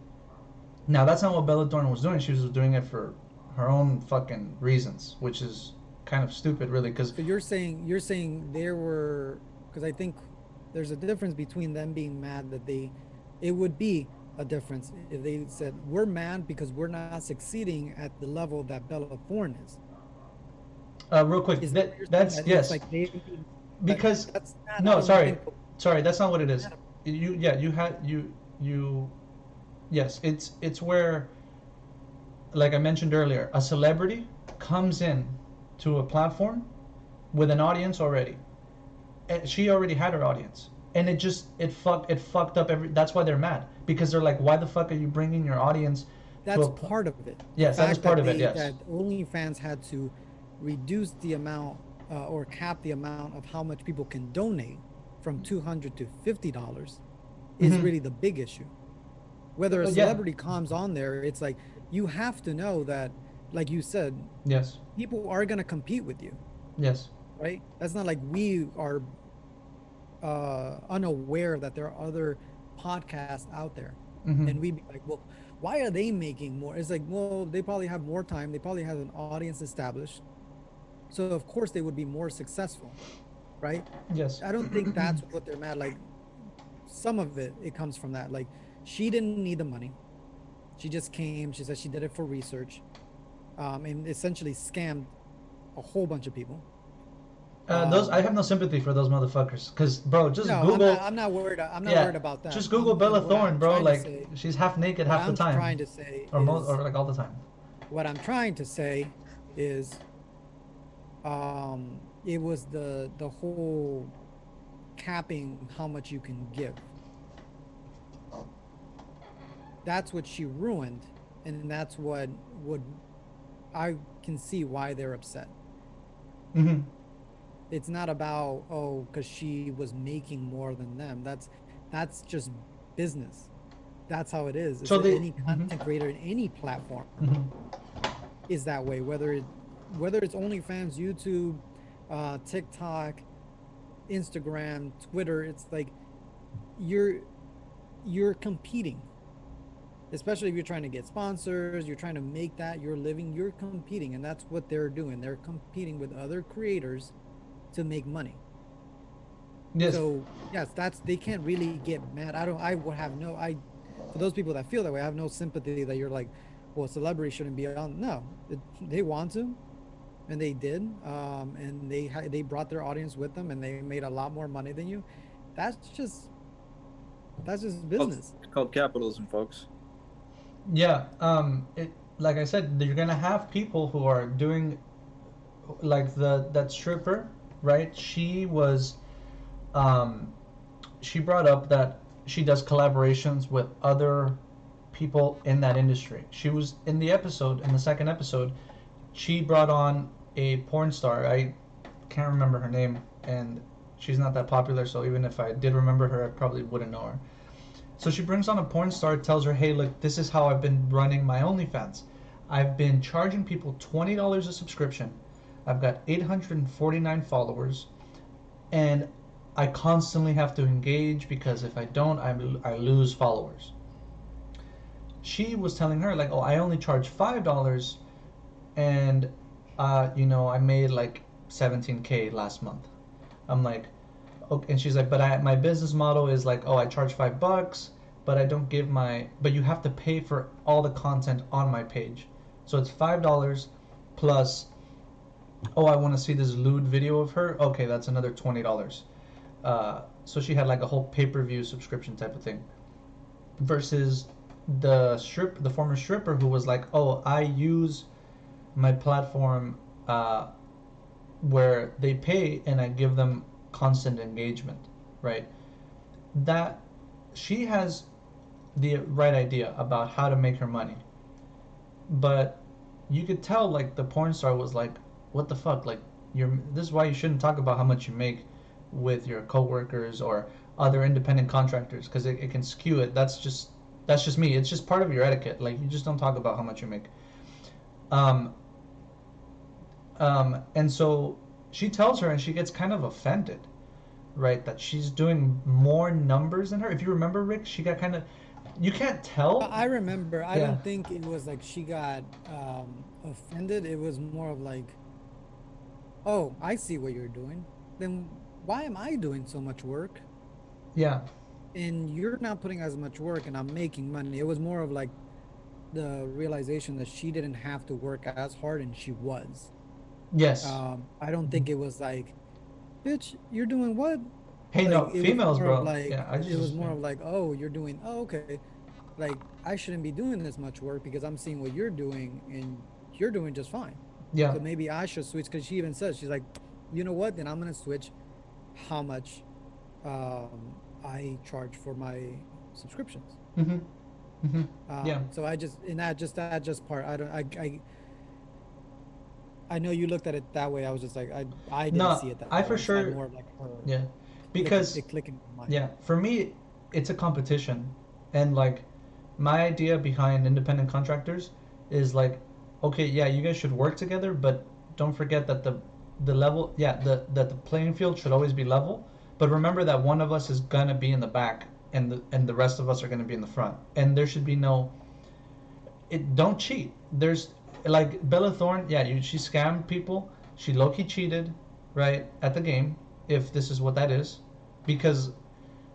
Now that's not what Bella Thorne was doing. She was doing it for her own fucking reasons, which is kind of stupid, really. Because So you're saying there were, because I think there's a difference between them being mad that it would be a difference if they said we're mad because we're not succeeding at the level that Bella Thorne is. real quick, Is that that what you're saying? that's That it's yes, like they, because that's that I no, don't sorry, think. sorry, that's not what it is. You had you yes, it's where, like I mentioned earlier, a celebrity comes in to a platform with an audience already, and she already had her audience, and it fucked up every. That's why they're mad, because they're like, why the fuck are you bringing your audience to That's a part of it. The yes, that is fact part that of it. Yes. that OnlyFans had to reduce the amount or cap the amount of how much people can donate from $200 to $50 is Mm-hmm. really the big issue. Whether a Yeah. celebrity comes on there, it's like you have to know that, like you said, Yes. people are going to compete with you, Yes. right? That's not like we are unaware that there are other podcasts out there, Mm-hmm. and we'd be like, well, why are they making more? It's like, well, they probably have more time, they probably have an audience established, so of course they would be more successful, right? Yes. I don't think that's what they're mad. Like some of it comes from that. Like she didn't need the money, she just came, she said she did it for research, and essentially scammed a whole bunch of people. Those I have no sympathy for those motherfuckers. Cause bro, just No, Google. I'm not worried. I'm not Yeah, worried about that. just Google And Bella what Thorne, I'm bro. trying to Like say, she's half naked what half the I'm trying time, to say or most, is, or like all the time. what I'm trying to say is, it was the whole capping how much you can give. That's what she ruined, and that's what would I can see why they're upset. Mm-hmm. It's not about, oh, because she was making more than them. That's just business. That's how it is. It's So they. any Mm-hmm. content creator in any platform Mm-hmm. is that way. Whether it's OnlyFans, YouTube, TikTok, Instagram, Twitter, it's like you're you're competing. Especially if you're trying to get sponsors, you're trying to make that your living, you're competing, and that's what they're doing. They're competing with other creators to make money. Yes. So yes, that's they can't really get mad. I would have no I for those people that feel that way, I have no sympathy that you're like, well, celebrity shouldn't be on. No, they want to, and they did, and they brought their audience with them, and they made a lot more money than you. That's just that's just business. It's called capitalism, folks. Yeah. It like I said, you're gonna have people who are doing like that stripper, right? Um, she brought up that she does collaborations with other people in that industry. She was in the episode, in the second episode, she brought on a porn star. I can't remember her name, and she's not that popular, so even if I did remember her, I probably wouldn't know her. So she brings on a porn star, tells her, hey, look, this is how I've been running my OnlyFans. I've been charging people $20 a subscription. I've got 849 followers, and I constantly have to engage because if I don't, I lose followers. She was telling her, like, oh, I only charge $5, and, I made like 17K last month. I'm like, okay, and she's like, but my business model is like, oh, I charge $5, but I don't give but you have to pay for all the content on my page. So it's $5 plus, oh, I want to see this lewd video of her. Okay, that's another $20. So she had like a whole pay-per-view subscription type of thing. Versus the former stripper who was like, oh, I use my platform where they pay and I give them constant engagement, right? That she has the right idea about how to make her money, but you could tell like the porn star was like, what the fuck, like this is why you shouldn't talk about how much you make with your coworkers or other independent contractors because it can skew it. That's just me. It's just part of your etiquette. Like you just don't talk about how much you make. Um, and so she tells her, and she gets kind of offended, right? That she's doing more numbers than her. If you remember, Rick, she got kind of. You can't tell. I remember. I Yeah. don't think it was like she got offended. It was more of like, oh, I see what you're doing. Then why am I doing so much work? Yeah. And you're not putting as much work and I'm making money. It was more of like the realization that she didn't have to work as hard and she was. Yes. I don't think it was like, bitch, you're doing what? Hey, Like no, it was females, more of bro. like Yeah, I it was just. more of like, oh, you're doing, oh, okay. Like I shouldn't be doing this much work because I'm seeing what you're doing and you're doing just fine. Yeah. So maybe I should switch because she even says she's like, you know what? Then I'm gonna switch how much I charge for my subscriptions. Mhm. Mhm. Yeah. So I just in that just part I don't I know you looked at it that way. I was just like I didn't see No, it that I way. for I saw sure. more of like her Yeah, because clicking in my mind. yeah, for me, it's a competition, and like my idea behind independent contractors is like, okay, yeah, you guys should work together, but don't forget that the level, yeah, that the playing field should always be level. But remember that one of us is gonna be in the back, and the rest of us are gonna be in the front, and there should be no. It don't cheat. There's like Bella Thorne, yeah, she scammed people. She low key cheated, right, at the game, if this is what that is, because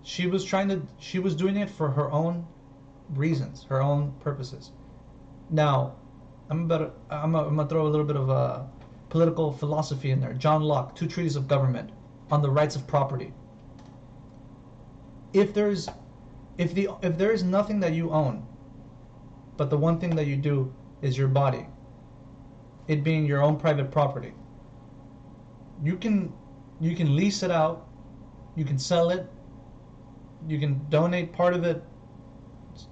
she was doing it for her own reasons, her own purposes. Now, I'm gonna throw a little bit of political philosophy in there. John Locke, Two Treatises of Government, on the rights of property. If there is nothing that you own, but the one thing that you do is your body, it being your own private property, you can lease it out, you can sell it, you can donate part of it,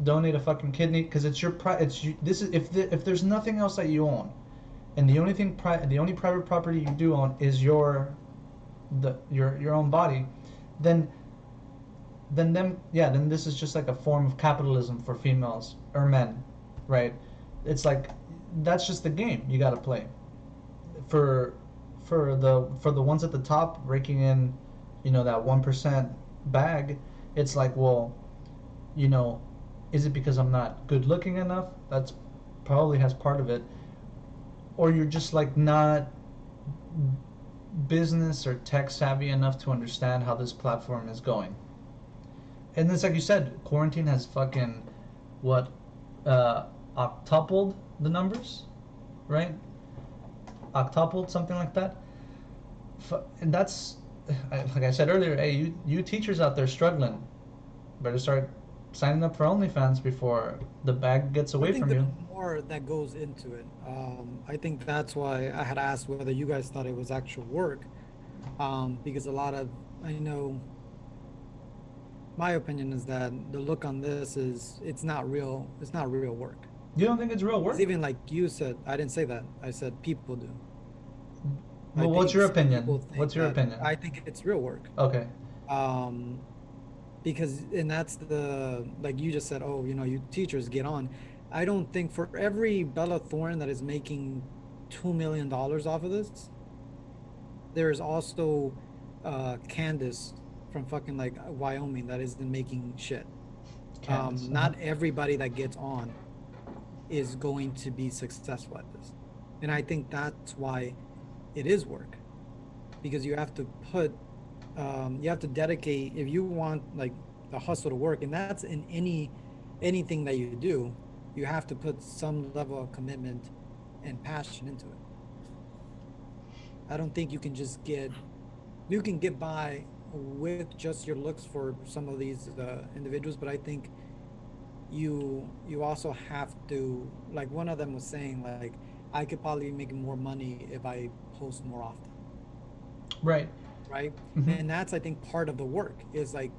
donate a fucking kidney, because it's your this is if there's nothing else that you own, and the only private property you do own is your own body, then this is just like a form of capitalism for females or men, right? It's like that's just the game you got to play. For the ones at the top raking in, that 1% bag, it's like, well, is it because I'm not good looking enough? That's probably has part of it. Or you're just like not business or tech savvy enough to understand how this platform is going. And it's like you said, quarantine has fucking octupled the numbers, right? Octupled, something like that. And that's, like I said earlier, hey, you teachers out there struggling, better start signing up for OnlyFans before the bag gets away from you. More that goes into it. I think that's why I had asked whether you guys thought it was actual work, because I know my opinion is that the look on this is it's not real work. You don't think it's real work? It's even like you said, I didn't say that. I said people do. Well, what's your opinion? What's your opinion? I think it's real work. Okay. Because, and that's like you just said, you teachers get on. I don't think for every Bella Thorne that is making $2 million off of this, there's also Candace from fucking like Wyoming that isn't making shit. Not everybody that gets on is going to be successful at this. And I think that's why it is work, because you have to dedicate, if you want like the hustle to work, and that's in anything that you do, you have to put some level of commitment and passion into it. I don't think you can get by with just your looks for some of these individuals, but I think you also have to, like one of them was saying, like, I could probably be making more money if I post more often. Right. Mm-hmm. And that's, I think, part of the work is like,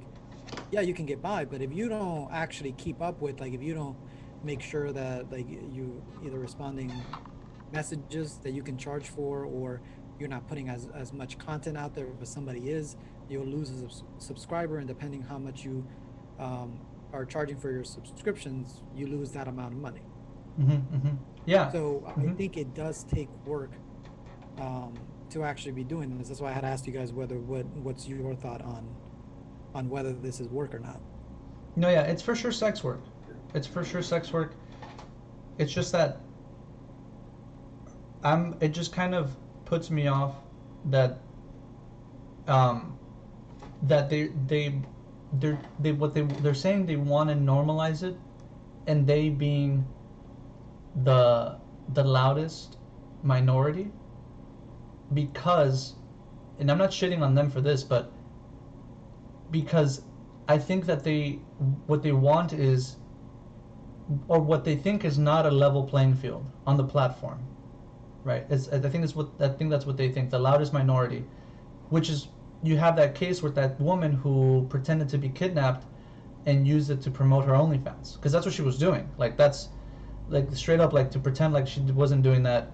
yeah, you can get by, but if you don't actually keep up with, like, if you don't make sure that like you either responding messages that you can charge for, or you're not putting as much content out there, if somebody is, you'll lose a subscriber, and depending how much you are charging for your subscriptions, you lose that amount of money. Mm-hmm, mm-hmm. Yeah. So I think it does take work to actually be doing this. That's why I had asked you guys what's your thought on whether this is work or not. No, yeah, it's for sure sex work. It's for sure sex work. It's just that it just kind of puts me off that that they're saying they want to normalize it, and they being the loudest minority, because, and I'm not shitting on them for this, but because I think that what they want is, or what they think is, not a level playing field on the platform, right? I think that's what they think, the loudest minority, which is, you have that case with that woman who pretended to be kidnapped and used it to promote her OnlyFans, because that's what she was doing. Like, that's like straight up, like, to pretend like she wasn't doing that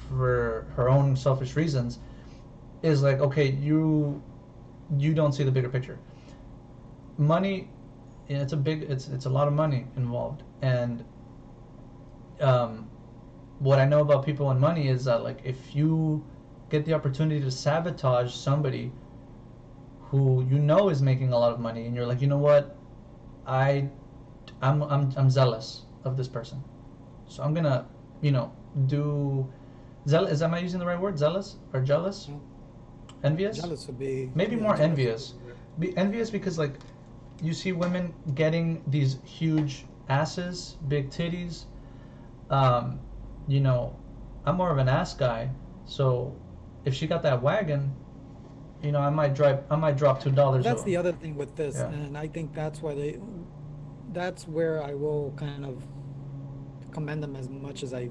for her own selfish reasons is like, okay, you don't see the bigger picture. Money, it's a lot of money involved, and what I know about people and money is that, like, if you get the opportunity to sabotage somebody who is making a lot of money, and you're like, you know what, I'm zealous of this person, so I'm gonna do zealous. Am I using the right word? Zealous or jealous? No. Envious? Jealous would be maybe more envious. Be envious because, like, you see women getting these huge asses, big titties. I'm more of an ass guy, So if she got that wagon, I might drop $2. That's the other thing with this, Yeah. and I think that's where I will kind of commend them as much as I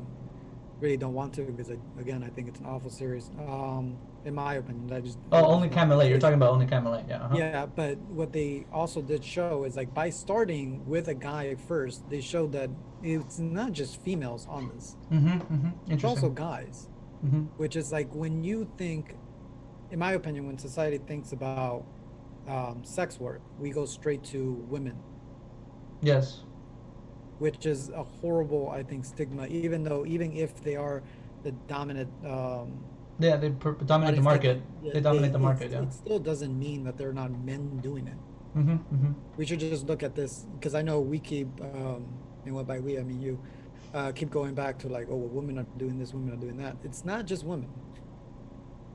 really don't want to, because again, I think it's an awful series. In my opinion, Oh, only Camelot. You're talking about only Camelot, yeah. Uh-huh. Yeah, but what they also did show is like by starting with a guy first, they showed that it's not just females on this. It's also Interesting. guys, Mm-hmm. which is like when you think, in my opinion, when society thinks about sex work, we go straight to women, Yes. which is a horrible, I think, stigma. Even if they are the dominant Yeah, they dominate the audience, market. They dominate the market, yeah. it still doesn't mean that they're not men doing it. Mm-hmm. Mm-hmm. We should just look at this, because I know we keep, and what by we I mean you, keep going back to like, oh, well, women are doing this, women are doing that. It's not just women.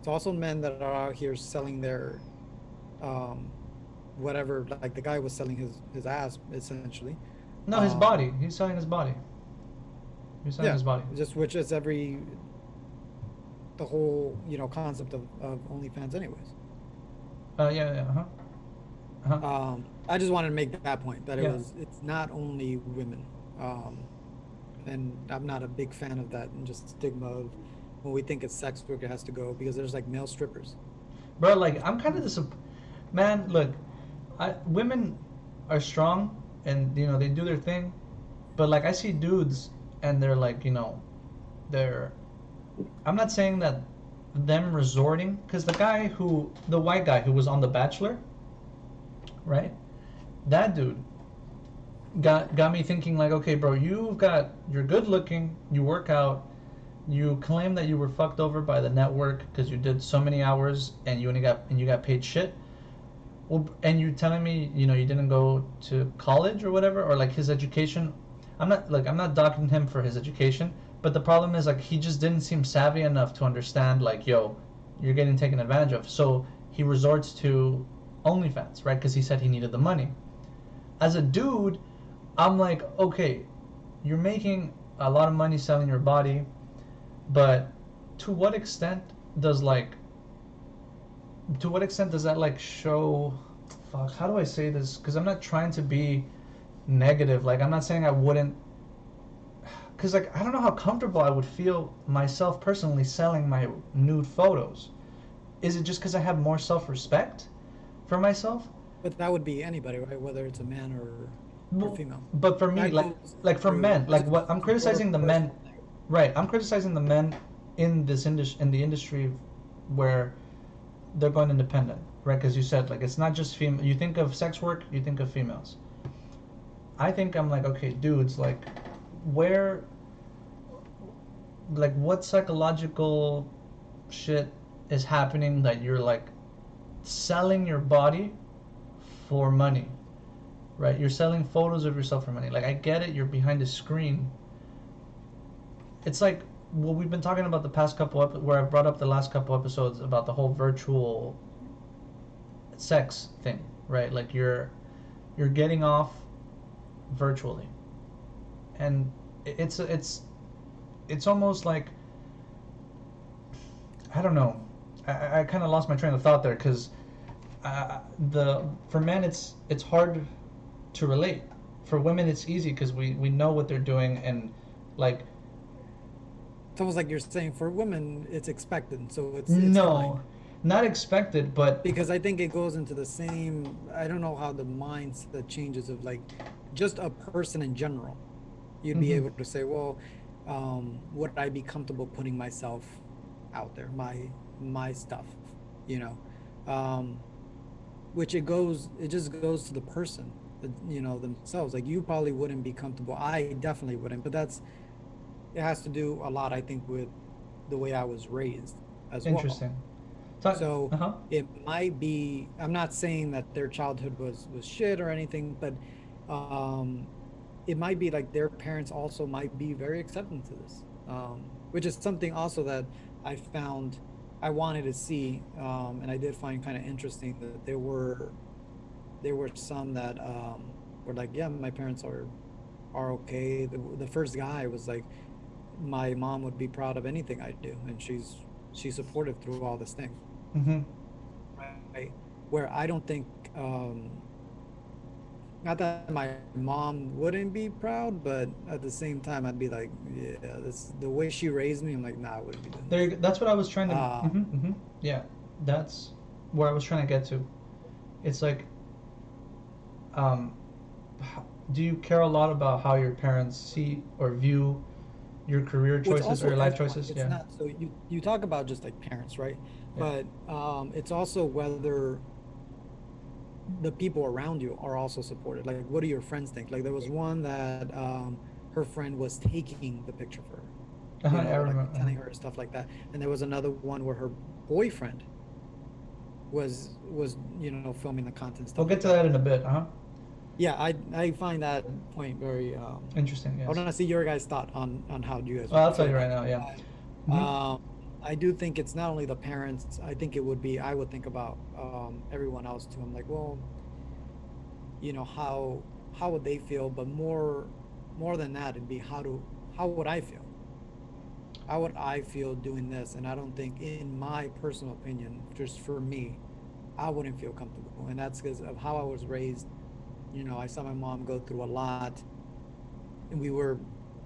It's also men that are out here selling their, um, whatever. Like the guy was selling his ass essentially. No, his body. He's selling his body. He's selling Yeah, his body. just which is the whole concept of OnlyFans, anyways. Yeah, yeah, uh-huh. Uh-huh. I just wanted to make that point that Yeah. it's not only women, and I'm not a big fan of that and just stigma of when we think it's sex work it has to go, because there's like male strippers. Bro, like I'm kind of man, look, women are strong and they do their thing, but like I see dudes and they're like, they're I'm not saying that them resorting, because the white guy who was on The Bachelor, right? That dude got me thinking like, okay, bro, you're good looking, you work out, you claim that you were fucked over by the network because you did so many hours and you got paid shit. Well, and you're telling me, you didn't go to college or whatever, or like his education. I'm not docking him for his education, but the problem is like he just didn't seem savvy enough to understand like, yo, you're getting taken advantage of. So he resorts to OnlyFans, right? Because he said he needed the money. As a dude, I'm like, okay, you're making a lot of money selling your body, but to what extent does that like show, fuck, how do I say this, because I'm not trying to be negative, like I'm not saying I wouldn't, because like I don't know how comfortable I would feel myself personally selling my nude photos. Is it just because I have more self-respect for myself? But that would be anybody, right? Whether it's a man or Well, female. but for me, That like goes like for through- men, like that's what I'm a criticizing the men, personal thing. right? I'm criticizing the men in this in the industry where they're going independent, right? Because you said like it's not just female. You think of sex work, you think of females. I think I'm like, okay, dudes, like where, like what psychological shit is happening that you're like selling your body for money, right? You're selling photos of yourself for money. Like I get it, you're behind a screen. It's like what we've been talking about the past couple where I brought up the last couple episodes about the whole virtual sex thing, right? Like you're getting off virtually, and it's almost like, I don't know. I kind of lost my train of thought there because for men it's hard to relate. For women it's easy because we know what they're doing, and like It's almost like you're saying for women it's expected, so it's no, fine. not expected, but Because I think it goes into the same. I don't know how the mindset changes of like just a person in general. You'd be Mhm. able to say, well, would I be comfortable putting myself out there, my stuff, you know, um, which it just goes to the person, themselves. Like you probably wouldn't be comfortable. I definitely wouldn't, but it has to do a lot, I think, with the way I was raised as well. interesting. So Uh-huh. it might be, I'm not saying that their childhood was shit or anything, but um, it might be like their parents also might be very accepting to this, which is something also that I found I wanted to see, and I did find kind of interesting that there were some that were like, yeah, my parents are okay. The first guy was like, my mom would be proud of anything I do, and she's she's supportive through all this thing, Mm-hmm. right? Where I don't think, not that my mom wouldn't be proud, but at the same time, I'd be like, yeah, this the way she raised me. I'm like, nah, I wouldn't be doing There you this. go. That's what I was trying to. Uh, Mm-hmm, mm-hmm. Yeah, that's where I was trying to get to. It's like, um, do you care a lot about how your parents see or view your career Well, it's choices or also your life everyone. choices? It's Yeah, not so you talk about just like parents, right? yeah. But it's also whether the people around you are also supported. Like, what do your friends think? Like, there was one that her friend was taking the picture for her, Uh-huh, I like remember. Uh-huh. telling her stuff like that. And there was another one where her boyfriend was filming the content, We'll stuff get like to that. that in a bit. Uh-huh. Yeah, I find that point very. Interesting. I Yes. want to see your guys' thought on how you guys Well, I'll tell feel you right about now. Yeah. that. Mm-hmm. I do think it's not only the parents. I think it would be. I would think about everyone else too. I'm like, well, how would they feel? But more than that, it'd be how would I feel? How would I feel doing this? And I don't think, in my personal opinion, just for me, I wouldn't feel comfortable. And that's because of how I was raised. I saw my mom go through a lot, and we were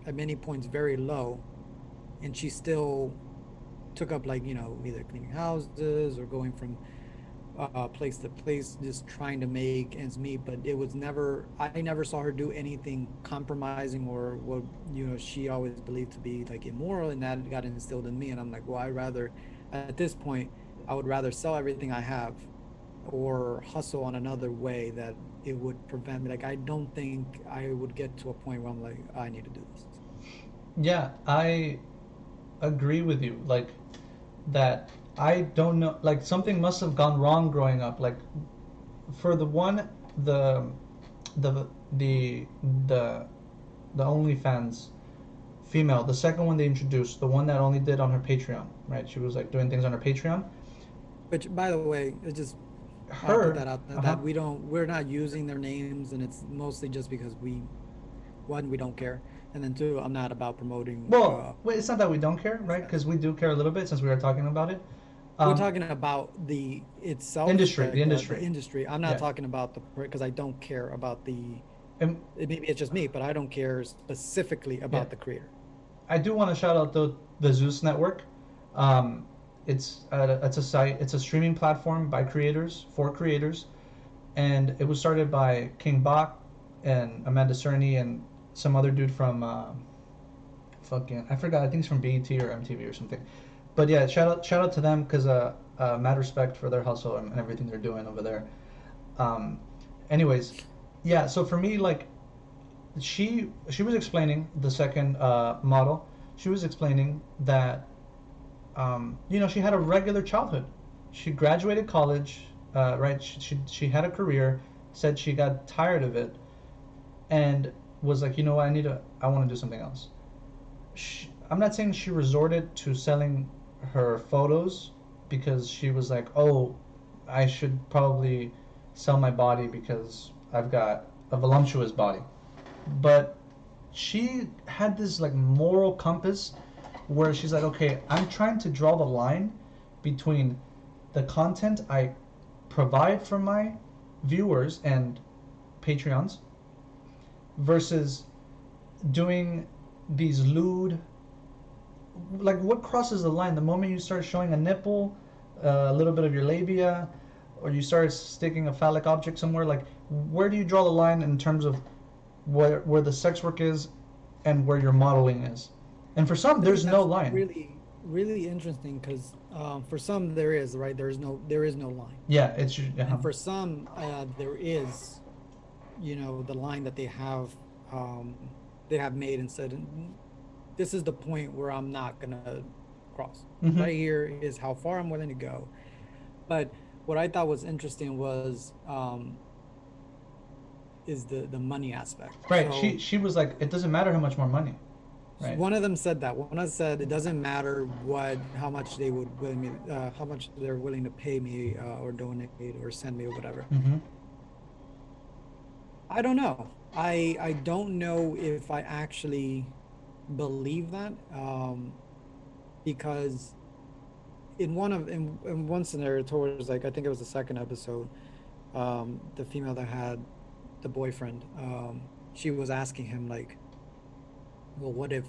at many points very low, and she still took up, like, either cleaning houses or going from place to place, just trying to make ends meet. But it was never, I never saw her do anything compromising or what, she always believed to be like immoral, and that got instilled in me. And I'm like, well, at this point, I would rather sell everything I have or hustle on another way that it would prevent me. Like, I don't think I would get to a point where I'm like, I need to do this. Yeah, I agree with you. Like that. I don't know. Like something must have gone wrong growing up. Like for the one, the, the, the, the, the OnlyFans female, the second one they introduced, the one that only did on her Patreon, right? She was like doing things on her Patreon. Which, by the way, it just, I'll put Her, that out there, uh huh. that we're not using their names, and it's mostly just because one, we don't care, and then two, I'm not about promoting. Well, wait, it's not that we don't care, right? Sex. Because we do care a little bit since we are talking about it. We're Um, talking about the itself, industry, the the industry. industry. I'm not Yeah. talking about because I don't care about And maybe it's just me, but I don't care specifically yeah, about the creator. I do want to shout out the Zeus Network. Um, it's a site, it's a streaming platform by creators for creators, and it was started by King Bach and Amanda Cerny and some other dude from fucking I forgot. I think he's from BET or MTV or something. But yeah, shout out to them because mad respect for their hustle and everything they're doing over there. Um, anyways, yeah. So for me, like she was explaining the second model. She was explaining that she had a regular childhood. She graduated college, right? She had a career. Said she got tired of it, and was like, what, I want to do something else. I'm not saying she resorted to selling her photos because she was like, oh, I should probably sell my body because I've got a voluptuous body. But she had this like moral compass where she's like, okay, I'm trying to draw the line between the content I provide for my viewers and Patreons versus doing these lewd, like what crosses the line the moment you start showing a nipple, a little bit of your labia, or you start sticking a phallic object somewhere. Like where do you draw the line in terms of where the sex work is and where your modeling is? And for some I there's think no that's line. really, really interesting because for some there is, right. There is no line, Yeah, and for some there is, the line that they have made and said, this is the point where I'm not gonna cross. mm-hmm. Right here is how far I'm willing to go. But what I thought was interesting was is the money aspect. Right, So she was like, it doesn't matter how much more money, right? one of them said that. One of them said it doesn't matter how much how much they're willing to pay me or donate or send me or whatever. mm-hmm. I don't know. I don't know if I actually believe that because in one scenario towards like I think it was the second episode, the female that had the boyfriend, she was asking him like, well, what if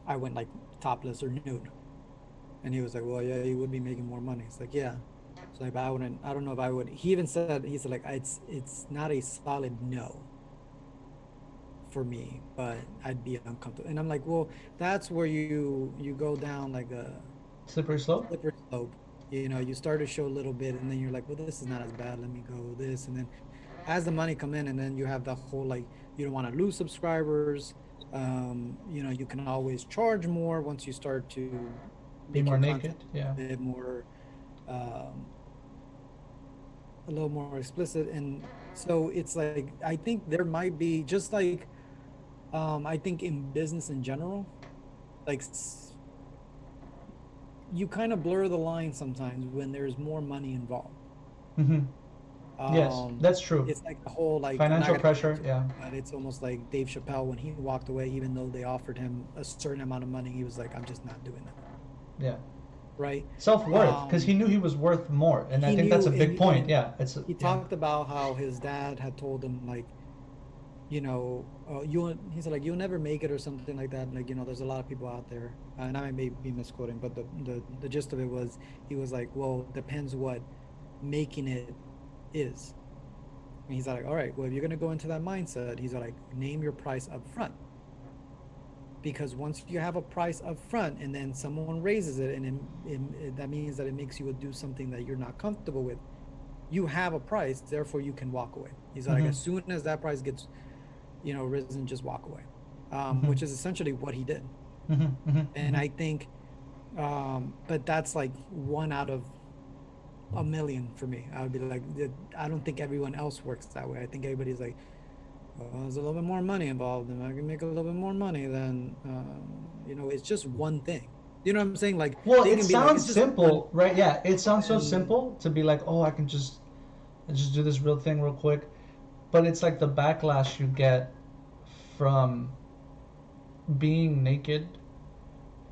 I went like topless or nude? And he was like, well, yeah, you would be making more money. It's like, yeah. It's like, but I don't know if I would. He even said, he said like, it's not a solid no for me, but I'd be uncomfortable. And I'm like, well, that's where you go down like a Slippery slope. slippery slope. You know, you start to show a little bit, and then you're like, well, this is not as bad. Let me go this, and then as the money come in, and then you have the whole like, you don't want to lose subscribers. You know, you can always charge more once you start to Be make more your naked. content Yeah. a bit more, um, a little more explicit. And so it's like, I think there might be just like, I think in business in general, like you kind of blur the line sometimes when there's more money involved. Mm-hmm. Yes, Um, that's true. it's like the whole like I'm not Financial gonna get pressure. into it, Yeah. but it's almost like Dave Chappelle when he walked away, even though they offered him a certain amount of money, he was like, I'm just not doing that. Yeah. Right? Self-worth, because he knew he was worth more, and I He think that's knew, a big point. and Yeah, it's he yeah. talked about how his dad had told him like, you know, he said like you'll never make it or something like that. Like, you know, there's a lot of people out there, and I may be misquoting, but the gist of it was he was like, well, depends what making it is. And he's like, all right, well, if you're gonna go into that mindset, he's like, name your price up front. Because once you have a price up front and then someone raises it, and that means that it makes you do something that you're not comfortable with, you have a price, therefore you can walk away. He's like, Mm-hmm. as soon as that price gets, you know, risen, just walk away, Mm-hmm. which is essentially what he did. Mm-hmm. Mm-hmm. And I think, but that's like one out of a million for me. I would be like, I don't think everyone else works that way. I think everybody's like, well, there's a little bit more money involved, and I can make a little bit more money than, you know, it's just one thing. You know what I'm saying? Like, Well, they it can be like, sounds it's just one, simple, right? Yeah, it sounds so and simple to be like, oh, I can just do this real thing real quick, but it's like the backlash you get from being naked.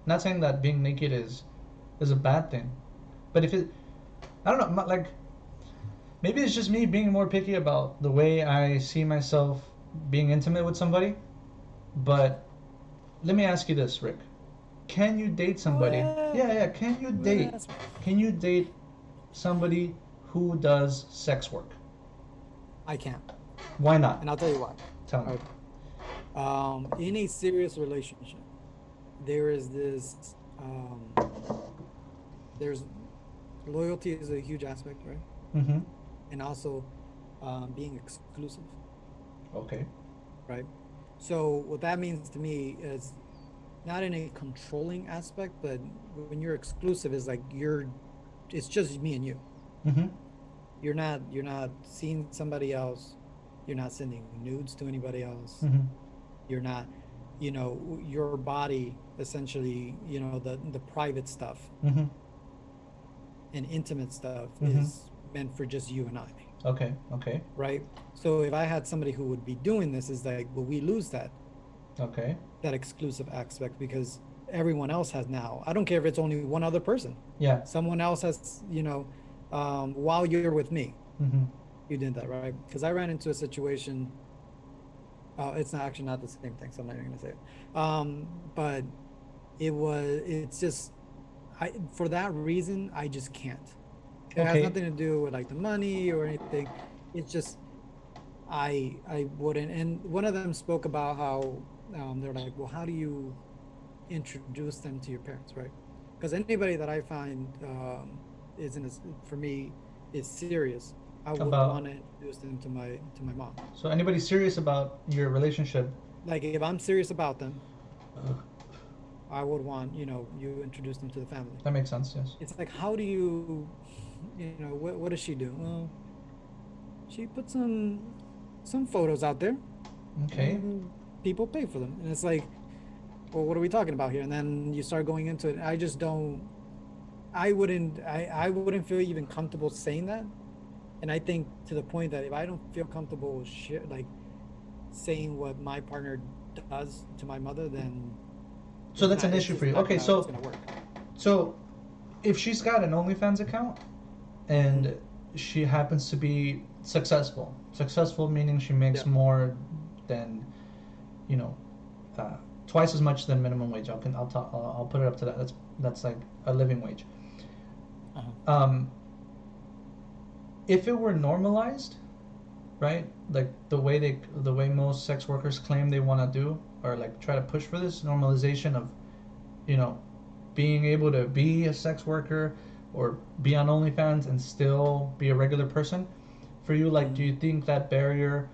Not saying that being naked is a bad thing, but if it, I don't know, like maybe it's just me being more picky about the way I see myself being intimate with somebody. But let me ask you this, Rick: can you date somebody? well, Yeah, yeah. Can you well, date? Can you date somebody who does sex work? I can't, Why not? and I'll tell you why. Tell me. Right? In a serious relationship, there is this, there's loyalty is a huge aspect, right? Mm-hmm. And also, being exclusive, Okay. right? So what that means to me is not in a controlling aspect, but when you're exclusive is like it's just me and you. Mm-hmm. You're not seeing somebody else. You're not sending nudes to anybody else. Mm-hmm. You're not, you know, your body essentially, you know, the private stuff Mm-hmm. and intimate stuff Mm-hmm. is meant for just you and I, Okay. Okay. right? So if I had somebody who would be doing this, is like, well, we lose Okay. that exclusive aspect because everyone else has now. I don't care if it's only one other person. Yeah. Someone else has, you know, while you're with me, Mm-hmm. you did that, right? Because I ran into a situation. It's not actually not the same thing, so I'm not even gonna say it. But it's just, for that reason, I just can't. It has Okay. nothing to do with like the money or anything. It's just, I wouldn't. And one of them spoke about how they're like, well, how do you introduce them to your parents, right? Because anybody that I find for me is serious, I would About want to introduce them to my mom. so anybody serious about your relationship? Like if I'm serious about them, I would want, you know, you introduce them to the family. That makes sense. Yes. It's like, how do you, you know, what does she do? Well, she put some photos out there, Okay. and people pay for them, and it's like, well, what are we talking about here? And then you start going into it. I just don't. I wouldn't feel even comfortable saying that, and I think to the point that if I don't feel comfortable like saying what my partner does to my mother, then So that's an it's issue just for you. not Okay. it's So gonna work. So, if she's got an OnlyFans account and she happens to be successful meaning she makes Yeah. more than, you know, twice as much than minimum wage. I'll put it up to that. That's like a living wage. Uh-huh. If it were normalized, right? Like the way most sex workers claim they want to do, or like try to push for this normalization of, you know, being able to be a sex worker or be on OnlyFans and still be a regular person. For you, like, do you think that barrier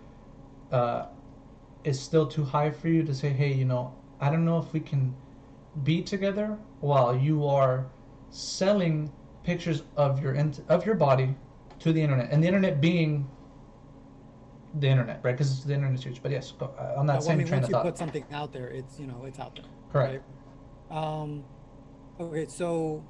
is still too high for you to say, hey, you know, I don't know if we can be together while you are selling pictures of your body to the internet, and the internet being the internet, right? Because the internet's huge. But yes, on that same train Once of you thought. put something out there, it's out there. Correct. Right? Okay, so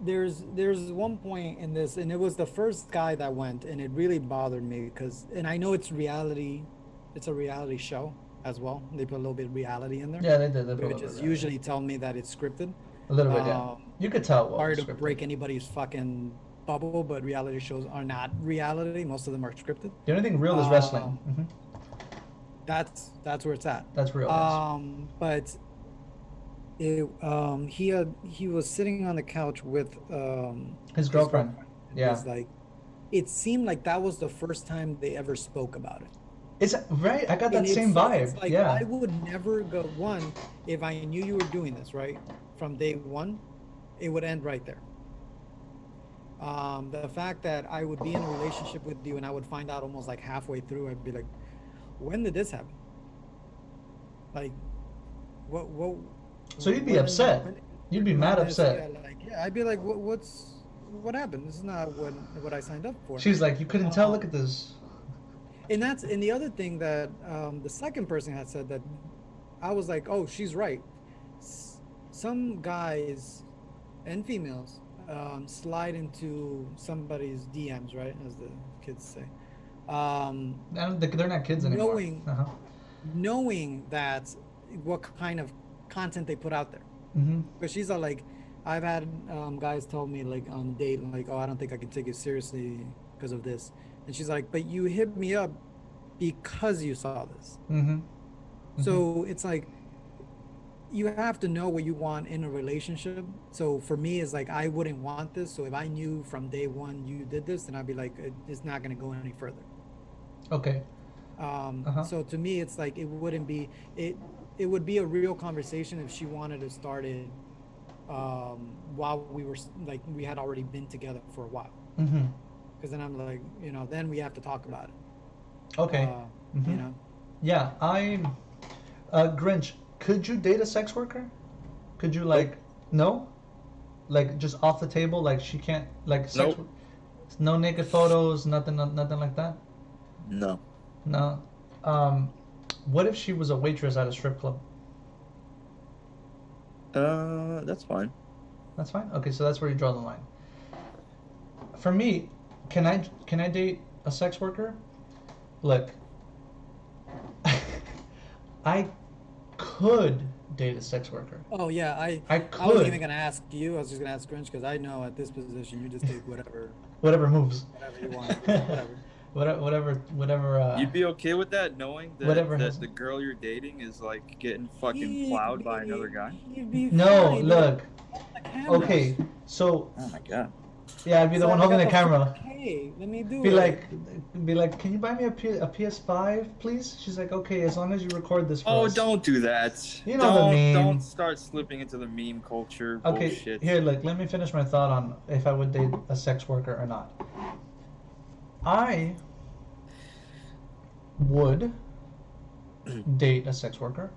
there's one point in this, and it was the first guy that went, and it really bothered me because, and I know it's a reality show as well. They put a little bit of reality in there. Yeah, they did. They put a Which little is bit, usually tell me that it's scripted. a little bit, yeah. You could tell what Sorry was to scripted. break anybody's fucking bubble, but reality shows are not reality. Most of them are scripted. The only thing real is wrestling. That's where it's at. That's real. But he was sitting on the couch with his girlfriend. Yeah. It's like, it seemed like that was the first time they ever spoke about it. It's right. I got that same vibe. It's like, yeah. I would never go one if I knew you were doing this right from day one. It would end right there. The fact that I would be in a relationship with you and I would find out almost like halfway through, I'd be like, when did this happen? Like, what? So you'd be upset. You'd be mad upset. I'd be like, what happened? This is not what I signed up for. She's like, you couldn't tell. Look at this. And the other thing that the second person had said that I was like, oh, she's right. Some guys and females slide into somebody's DMs, right, as the kids say. They're not kids anymore. Knowing that what kind of content they put out there. Because she's all like, I've had guys tell me like on a date, like, oh, I don't think I can take it seriously because of this. And she's like, but you hit me up because you saw this. So it's like, you have to know what you want in a relationship. So for me, it's like, I wouldn't want this. So if I knew from day one you did this, then I'd be like, it's not going to go any further. Okay. So to me, it's like, it wouldn't be, it would be a real conversation if she wanted to start it while we were like, we had already been together for a while. Because then I'm like, you know, then we have to talk about it. Okay. You know? Yeah, Grinch, could you date a sex worker? Could you like, no? Like just off the table, like she can't, like sex, no naked photos, nothing like that? No. No. What if she was a waitress at a strip club? That's fine. That's fine? Okay, so that's where you draw the line. For me, can I date a sex worker? Look, I could date a sex worker. Oh yeah, I could. I wasn't even gonna ask you. I was just gonna ask Grinch because I know at this position you just take whatever moves. Whatever you want. Whatever. You'd be okay with that, knowing that the girl you're dating is like getting fucking plowed by another guy? No, look. Okay, so. Oh my god. Yeah, I'd be the one holding the camera. Hey, let me do be it. Be like, can you buy me a PS5, please? She's like, okay, as long as you record this for us. Oh, don't do that. You know the meme. Don't start slipping into the meme culture bullshit. Here, look, let me finish my thought on if I would date a sex worker or not. I would date a sex worker.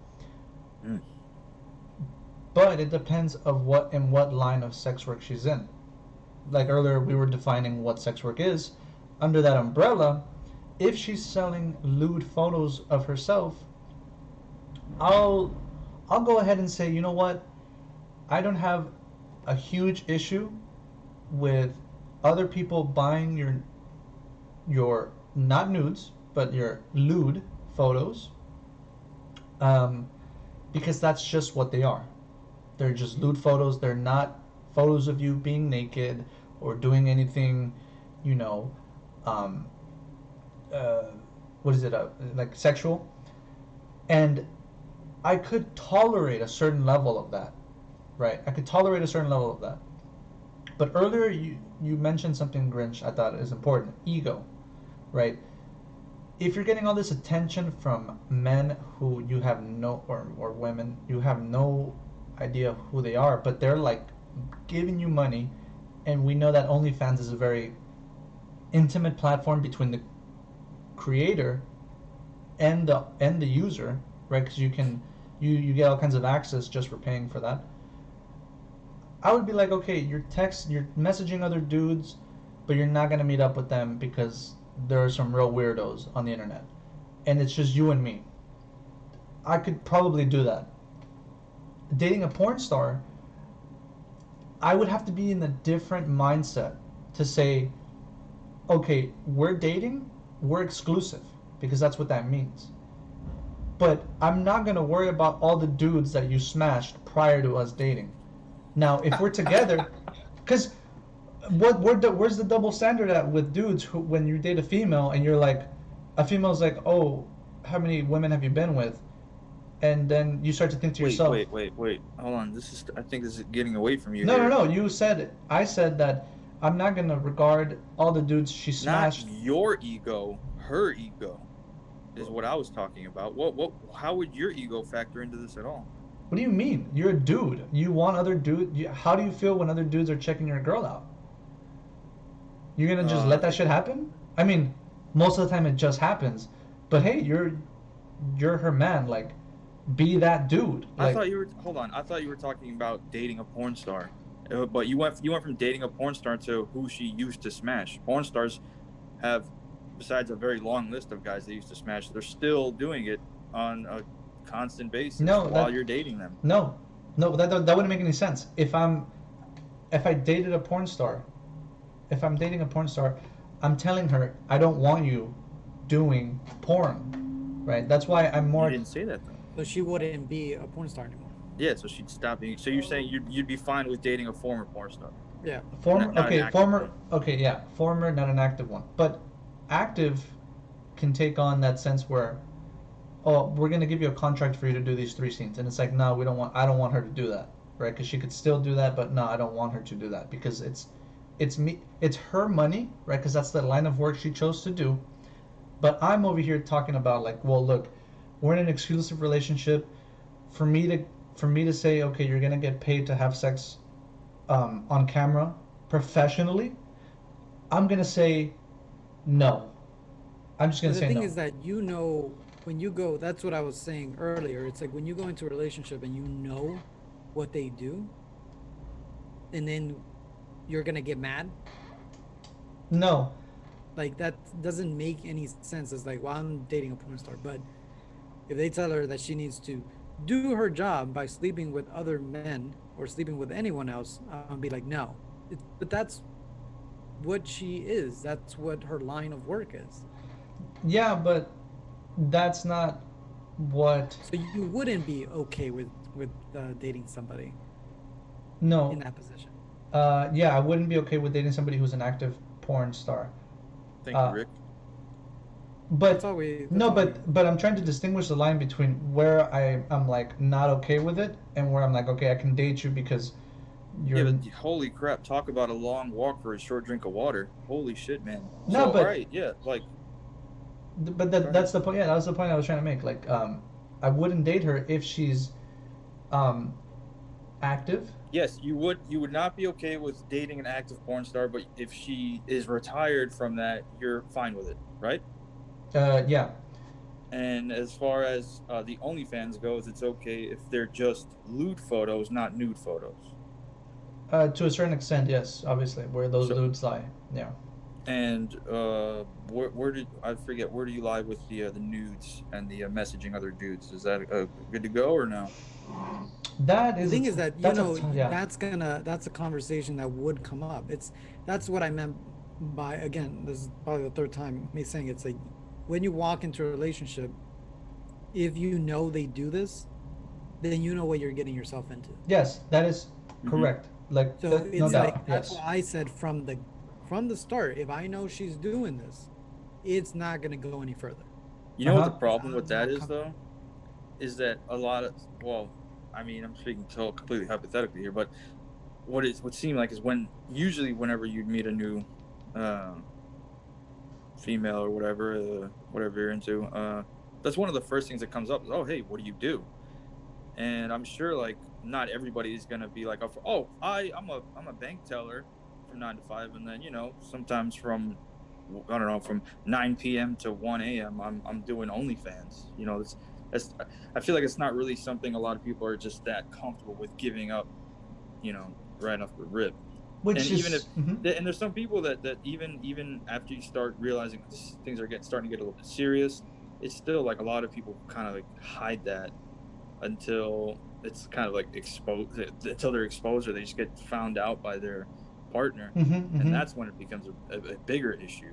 But it depends of what line of sex work she's in. Like earlier, we were defining what sex work is. Under that umbrella, if she's selling lewd photos of herself, I'll go ahead and say, you know what? I don't have a huge issue with other people buying your not nudes, but your lewd photos, because that's just what they are. They're just lewd photos. They're not photos of you being naked or doing anything, you know, um, uh, what is it, like sexual. And I could tolerate a certain level of that, right? I could tolerate a certain level of that. But earlier you mentioned something, Grinch, I thought is important. Ego, right? If you're getting all this attention from men who you have no, or women, you have no idea who they are, but they're like giving you money, and we know that OnlyFans is a very intimate platform between the creator and the user, right? Because you get all kinds of access just for paying for that. I would be like, okay, you're messaging other dudes, but you're not gonna meet up with them because there are some real weirdos on the internet, and it's just you and me. I could probably do that. Dating a porn star, I would have to be in a different mindset to say, okay, we're dating, we're exclusive, because that's what that means. But I'm not gonna worry about all the dudes that you smashed prior to us dating. Now, if we're together, because where's the double standard at with dudes who, when you date a female and you're like, a female's like, oh, how many women have you been with? And then you start to think to yourself, wait. Hold on. I think this is getting away from you. No, here. no. You said it. I said that I'm not gonna regard all the dudes she smashed. Not your ego, her ego, is what I was talking about. How would your ego factor into this at all? What do you mean? You're a dude. You want other dudes. How do you feel when other dudes are checking your girl out? You're gonna just let that shit happen? I mean, most of the time it just happens. But hey, you're her man. Like, be that dude. Like, I thought you were. Hold on. I thought you were talking about dating a porn star, but you went from dating a porn star to who she used to smash. Porn stars have, besides a very long list of guys they used to smash, they're still doing it on a constant basis while you're dating them. No, that wouldn't make any sense. If I dated a porn star, if I'm dating a porn star, I'm telling her I don't want you doing porn, right? That's why I'm more. You didn't say that though. So she wouldn't be a porn star anymore. Yeah, so she'd stop being. So you're saying you'd be fine with dating a former porn star? Yeah. Former, not okay, former, one. okay, yeah, former, not an active one, but active can take on that sense where, oh, we're gonna give you a contract for you to do these 3 scenes, and it's like, no, I don't want her to do that, right? Because she could still do that, but no, I don't want her to do that because it's her money, right? Because that's the line of work she chose to do. But I'm over here talking about like, well, look, we're in an exclusive relationship. For me to say, okay, you're gonna get paid to have sex on camera professionally, I'm gonna say no. I'm just gonna say no. The thing is that when you go, that's what I was saying earlier. It's like when you go into a relationship and you know what they do, and then you're gonna get mad. No. Like that doesn't make any sense. It's like, well, I'm dating a porn star, but if they tell her that she needs to do her job by sleeping with other men or sleeping with anyone else, I'll be like, no. But that's what she is. That's what her line of work is. Yeah, but that's not what. So you wouldn't be okay with dating somebody. No. In that position. Yeah, I wouldn't be okay with dating somebody who's an active porn star. Thank you, Rick. But I'm trying to distinguish the line between where I'm like not okay with it and where I'm like, okay, I can date you because you're. Yeah, but holy crap! Talk about a long walk for a short drink of water. Holy shit, man. No, so, but right, yeah, like. But that's the point. Yeah, that was the point I was trying to make. Like, I wouldn't date her if she's, active. Yes, you would not be okay with dating an active porn star, but if she is retired from that, you're fine with it, right? Yeah. And as far as the OnlyFans goes, it's okay if they're just lewd photos, not nude photos. To a certain extent, yes, obviously, where those lewds lie. Yeah. And where do you lie with the nudes and the messaging other dudes? Is that good to go or no? That is the thing is that that's a conversation that would come up. That's what I meant by, again, this is probably the third time me saying it's like when you walk into a relationship, if you know they do this, then you know what you're getting yourself into. Yes, that is correct. Like, So no it's doubt. like that's Yes. why I said from the start, if I know she's doing this, it's not gonna go any further. You know what the Uh-huh. problem with I'm that not is, though, is that a lot of, well, I mean, I'm speaking so completely hypothetically here, but what seemed like is usually whenever you'd meet a new uh, female or whatever you're into, that's one of the first things that comes up is, oh, hey, what do you do? And I'm sure, like, not everybody is gonna be like, oh, I'm a bank teller from 9 to 5, and then sometimes from, I don't know, from 9 p.m. to 1 a.m. I'm doing OnlyFans. That's I feel like it's not really something a lot of people are just that comfortable with giving up, right off the rip. Which And is even if and there's some people that even after you start realizing things are starting to get a little bit serious, it's still like a lot of people kind of like hide that until it's kind of like exposed, until they're exposed or they just get found out by their partner, and that's when it becomes a bigger issue.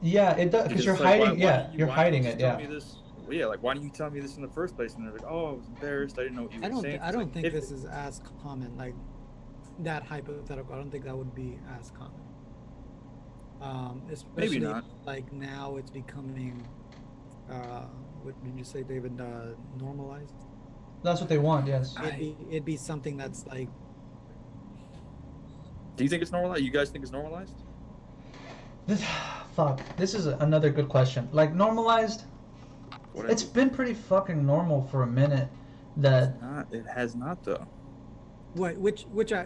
Yeah, it does, because you're it's like, hiding. You're why hiding didn't it. you tell Yeah. me this? Well, yeah, like, why didn't you tell me this in the first place? And they're like, oh, I was embarrassed, I didn't know what you were saying. I It's don't like, think this is as common, like that hypothetical. I don't think that would be as common. Especially Maybe not. like now it's becoming, what did you say, David? Normalized. That's what they want. Yes. It'd be something that's like. Do you think it's normalized? You guys think it's normalized? Fuck. This is another good question. Like, normalized. It's been pretty fucking normal for a minute. That It has not, though. What? Which?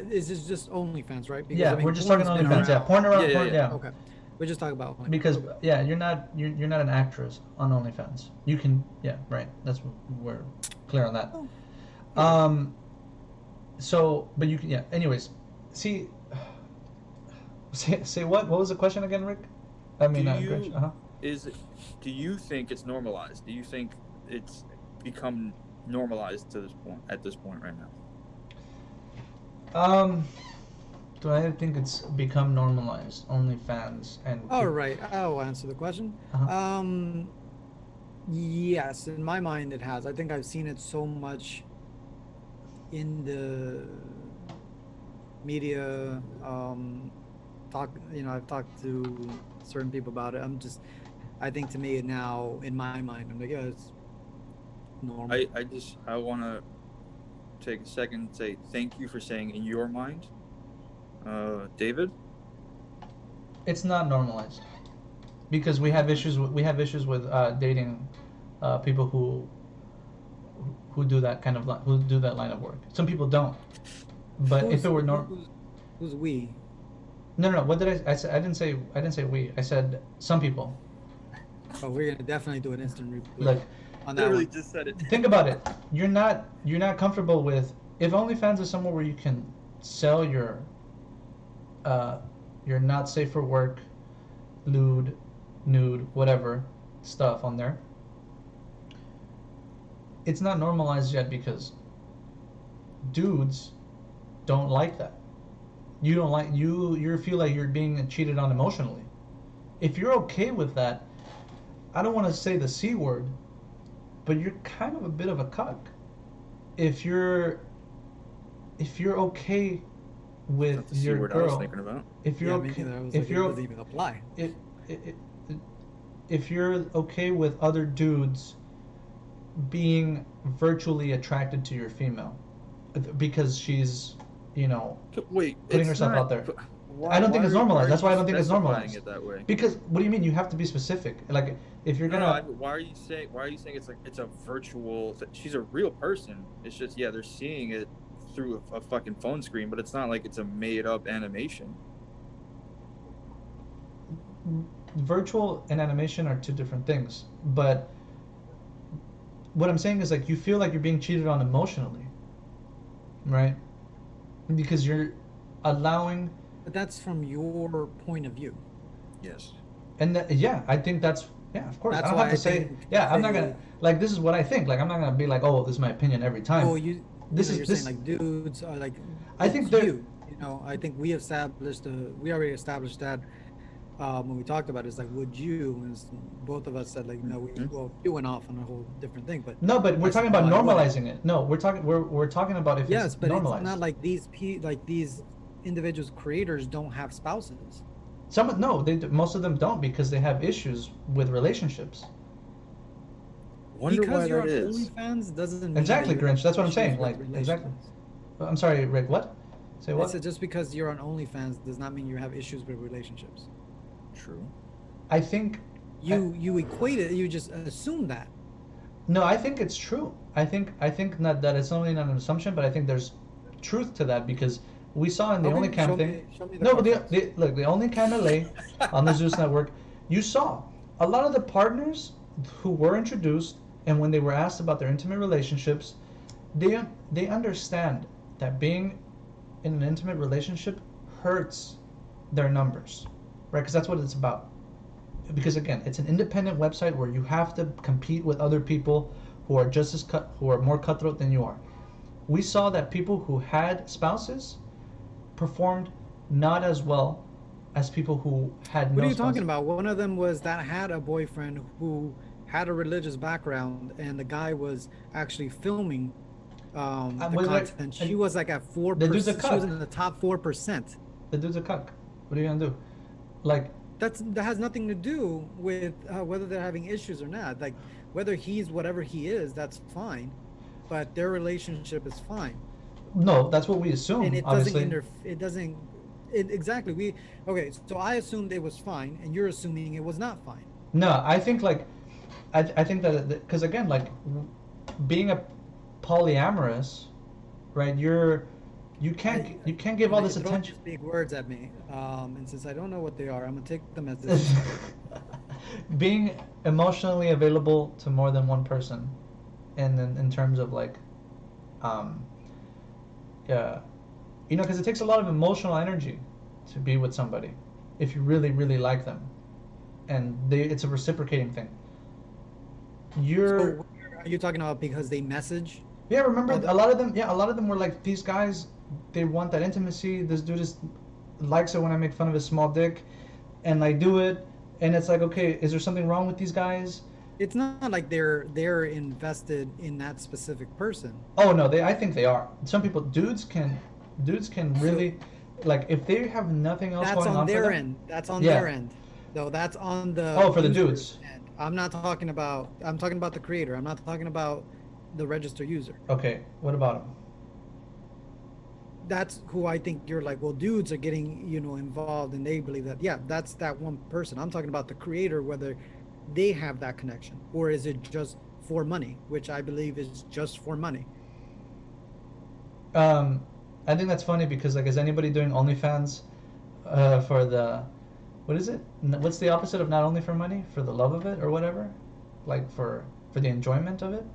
Is this just OnlyFans, right? Because, yeah, we're just talking porn's been OnlyFans. Yeah, porn around. Yeah. Okay, we're just talking about OnlyFans. Because you're not an actress on OnlyFans. You can, right. That's we're clear on that. Oh. Yeah. But you can, Anyways, say what? What was the question again, Rick? I mean, Grinch. Do you think it's normalized? Do you think it's become normalized at this point right now? Do I think it's become normalized? OnlyFans and. All right, I'll answer the question. Yes, in my mind it has. I think I've seen it so much in the media. I've talked to certain people about it. I think to me now, in my mind, I'm like, yeah, it's normal. I want to take a second and say thank you for saying in your mind, David. It's not normalized because we have issues with dating people who do that who do that line of work. Some people don't. But if it were who's we? No. What did I say? I didn't say we. I said some people. Oh, we're gonna definitely do an instant replay. Like, on that literally one. just said it. Think about it. You're not comfortable with, if OnlyFans is somewhere where you can sell your not safe for work, lewd, nude, whatever stuff on there. It's not normalized yet because dudes don't like that. You don't like you feel like you're being cheated on emotionally. If you're okay with that, I don't want to say the C word, but you're kind of a bit of a cuck. If you're okay with your word girl, I was thinking about. If you're okay, if you're doesn't even apply. If you're okay with other dudes being virtually attracted to your female because she's, putting herself out there. I don't think it's normalized. That's why I don't think it's normalized. It that way? Because what do you mean? You have to be specific. Like, if you're gonna. No, why are you saying it's a virtual? She's a real person. It's just they're seeing it through a fucking phone screen, but it's not like it's a made up animation. Virtual and animation are two different things, but what I'm saying is, like, you feel like you're being cheated on emotionally, right? Because you're allowing. But that's from your point of view. Yes. And I think that's, of course. That's I don't have to say, I'm not gonna, like, this is what I think. Like, I'm not gonna be like, oh, this is my opinion every time. Oh, you're saying like dudes are like. I think I think we already established that when we talked about it, it's like, would you? And both of us said like, no. Well, you went off on a whole different thing, but No, but we're I said, talking about no, I wouldn't. normalizing it. No, we're talking about if Yes, it's but it's normalized. not like these individuals creators don't have spouses. Some no, most of them don't because they have issues with relationships. Wonder Because why you're that on is. OnlyFans doesn't mean Exactly, that you have Grinch. That's what I'm issues saying. with Like exactly. relationships. I'm sorry, Rick. What? Say I what? said just because you're on OnlyFans does not mean you have issues with relationships. True. I think You equate it. You just assume that. no. I think it's true. I think not that it's only not an assumption, but I think there's truth to that because we saw in the Okay, OnlyCam show thing. me- show me the No, but cartoons. look, the OnlyCam LA on the Zeus Network, you saw a lot of the partners who were introduced, and when they were asked about their intimate relationships, they understand that being in an intimate relationship hurts their numbers, right? Because that's what it's about. Because again, it's an independent website where you have to compete with other people who are who are more cutthroat than you are. We saw that people who had spouses performed not as well as people who had What no are you spouses. talking about? One of them was that had a boyfriend who had a religious background, and the guy was actually filming the was like- content. She was like at The dude's a 4%. She was cuck. in the top 4%. The dude's a cuck. What are you gonna do? Like, That has nothing to do with whether they're having issues or not. Like whether he's whatever he is, that's fine, but their relationship is fine, no, that's what we assume. and it obviously, doesn't It doesn't. Exactly. Okay. So I assumed it was fine, and you're assuming it was not fine. no. I think like, I think that because again, like, being a polyamorous, right? You can't give all this Don't attention. just big words at me. And since I don't know what they are, I'm gonna take them as this. Being emotionally available to more than one person, and then in terms of like, yeah, because it takes a lot of emotional energy to be with somebody if you really really like them, and it's a reciprocating thing. You're So are you talking about because they message? Yeah, remember Oh, a lot of them. Yeah, a lot of them were like these guys. They want that intimacy. This dude just likes it when I make fun of his small dick, and I do it. And it's like, okay, is there something wrong with these guys? It's not like they're invested in that specific person. Oh no, I think they are. Some people, dudes can really, like, if they have nothing else That's going on on for their them. end. That's on Yeah. their end. No, that's on the Oh, for the user's dudes. end. I'm talking about the creator. I'm not talking about the registered user. Okay, what about them? That's who I think you're like, well, dudes are getting, involved, and they believe that, yeah, that's that one person. I'm talking about the creator, whether they have that connection, or is it just for money, which I believe is just for money. I think that's funny because, like, is anybody doing OnlyFans for the, what is it? What's the opposite of not only for money? For the love of it or whatever? Like for the enjoyment of it?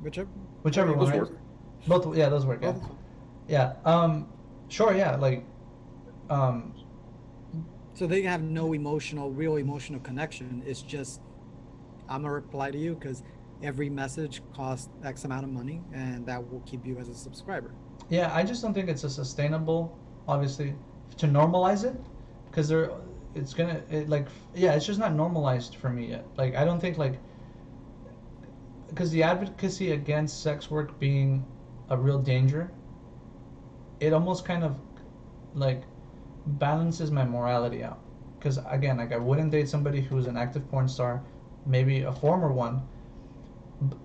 Whichever one. Those Right? work. Both, yeah, those work. Yeah, Both. yeah. Sure, yeah. Like, So they have no real emotional connection. It's just, I'm gonna reply to you because every message costs X amount of money, and that will keep you as a subscriber. yeah. I just don't think it's a sustainable, obviously, to normalize it, because it's just not normalized for me yet. Like, I don't think like, because the advocacy against sex work being a real danger, it almost kind of like balances my morality out. Because again, like, I wouldn't date somebody who's an active porn star, maybe a former one.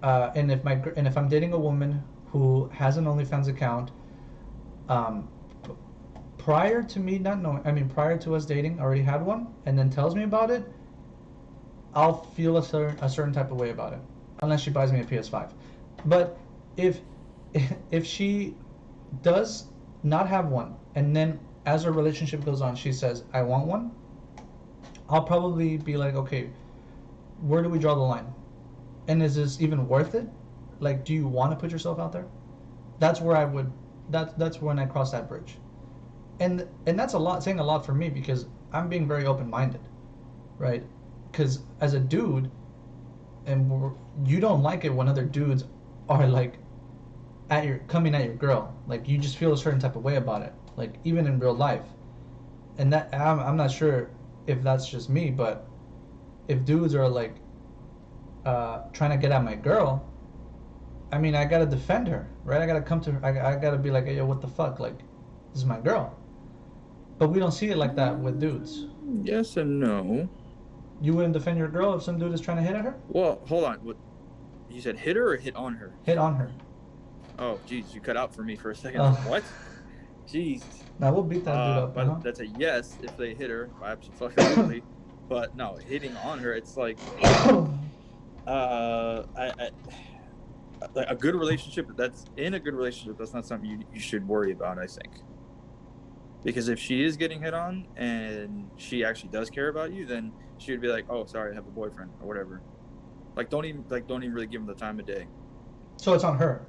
And if I'm dating a woman who has an OnlyFans account, prior to me not knowing, I mean, prior to us dating, already had one, and then tells me about it, I'll feel a certain type of way about it, unless she buys me a PS5. But if she does not have one, and then as our relationship goes on, she says, I want one, I'll probably be like, okay, where do we draw the line? And is this even worth it? Like, do you want to put yourself out there? That's where I would, that's when I cross that bridge. And that's saying a lot for me, because I'm being very open-minded, right? Because as a dude, and you don't like it when other dudes are like coming at your girl. Like, you just feel a certain type of way about it, like even in real life. and that I'm not sure if that's just me, but if dudes are like trying to get at my girl, I mean, I gotta defend her, right? I gotta come to her. I gotta be like, hey, yo, what the fuck? Like, this is my girl. But we don't see it like that with dudes. Yes and no. You wouldn't defend your girl if some dude is trying to hit at her? Well, hold on. What you said? Hit her or hit on her? Hit on her. Oh, jeez, you cut out for me for a second. Oh. What? Jeez. Now we'll beat that dude up. But that's a yes if they hit her. Absolutely. But no, hitting on her, it's like, like a good relationship. That's in a good relationship. That's not something you should worry about, I think. Because if she is getting hit on and she actually does care about you, then she would be like, "Oh, sorry, I have a boyfriend," or whatever. Like, don't even really give him the time of day. So it's on her.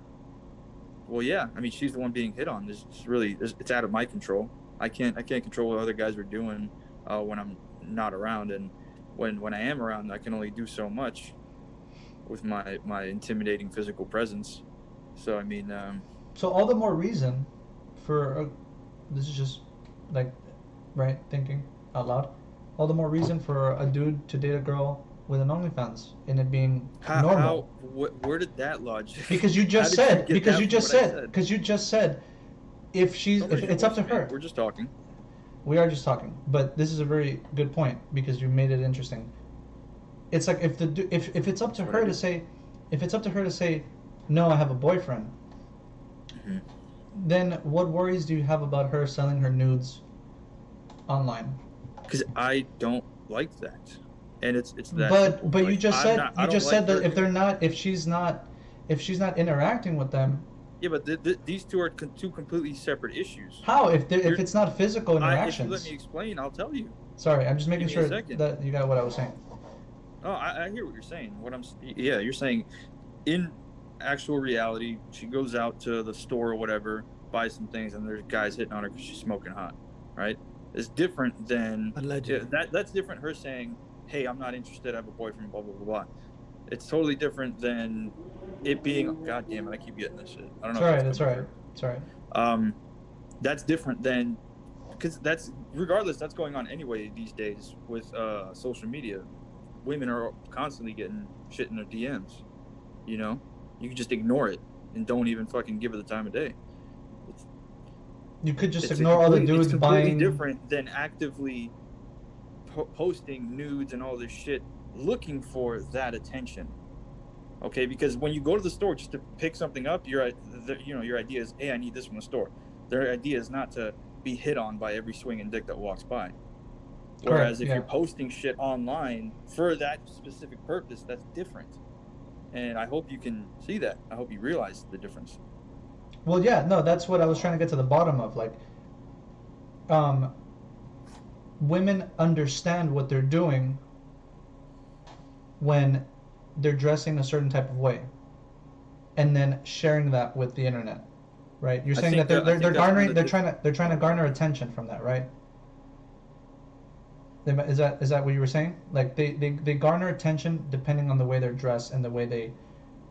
Well, yeah. I mean, she's the one being hit on. It's out of my control. I can't control what other guys are doing when I'm not around, and when I am around, I can only do so much with my intimidating physical presence. So I mean, so all the more reason for this is just like right thinking out loud. All the more reason for a dude to date a girl with an OnlyFans and it being normal. Where did that logic? Because you just said. Because you just said. If it's up to her. We're just talking. We are just talking, but this is a very good point because you made it interesting. It's like if it's up to her to say, if it's up to her to say, no, I have a boyfriend. Mm-hmm. Then what worries do you have about her selling her nudes online? Because I don't like that, and it's that. But you just said that if she's not interacting with them. Yeah, but these two are two completely separate issues. How if it's not physical interactions? If you let me explain, I'll tell you. Sorry, I'm just making sure that you got what I was saying. Oh, I hear what you're saying. You're saying, in actual reality, she goes out to the store or whatever, buys some things, and there's guys hitting on her because she's smoking hot, right? It's different than allegedly. That's different. Her saying, "Hey, I'm not interested. I have a boyfriend." Blah blah blah blah. It's totally different than it being. God damn it! I keep getting this shit. I don't know. That's all right. That's different than because that's going on anyway these days with social media. Women are constantly getting shit in their DMs. You know, you can just ignore it and don't even fucking give it the time of day. You could just ignore all the dudes it's completely buying. Different than actively posting nudes and all this shit, looking for that attention. Okay, because when you go to the store just to pick something up, your idea is, hey, I need this from the store. Their idea is not to be hit on by every swinging dick that walks by. Whereas if you're posting shit online for that specific purpose, that's different. And I hope you can see that. I hope you realize the difference. Well, yeah, no, that's what I was trying to get to the bottom of. Like, women understand what they're doing when they're dressing a certain type of way, and then sharing that with the internet, right? You're saying that they're trying to garner attention from that, right? Is that what you were saying? Like they garner attention depending on the way they're dressed and the way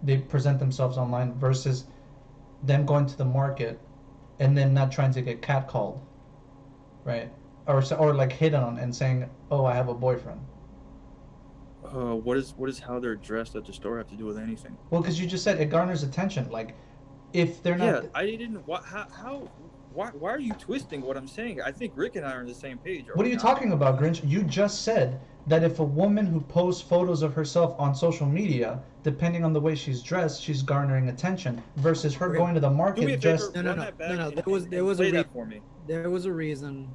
they present themselves online versus them going to the market and then not trying to get catcalled, right? Or like hit on and saying, "Oh, I have a boyfriend." What does how they're dressed at the store have to do with anything? Well, because you just said it garners attention. Like, if they're not. Yeah, I didn't. Why are you twisting what I'm saying? I think Rick and I are on the same page. What are you talking about, Grinch? You just said that if a woman who posts photos of herself on social media, depending on the way she's dressed, she's garnering attention, versus her going to the market just. No. There was a reason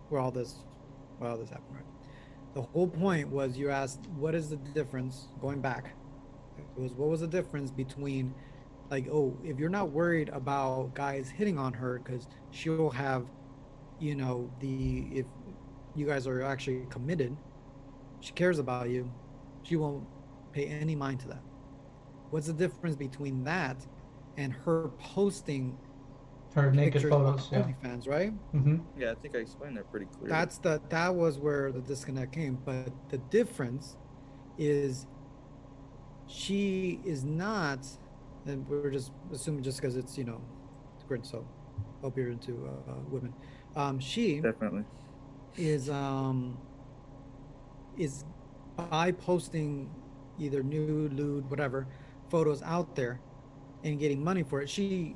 where all this happened, right? The whole point was you asked, what is the difference, going back, it was what was the difference between, like, oh, if you're not worried about guys hitting on her because she'll have, if you guys are actually committed, she cares about you, she won't pay any mind to that. What's the difference between that and her posting her naked photos, on OnlyFans, right? Mm-hmm. Yeah, I think I explained that pretty clearly. That was where the disconnect came. But the difference is she is not, and we're just assuming just because it's great. So hope you're into women. She definitely. is is by posting either nude, lewd, whatever photos out there and getting money for it.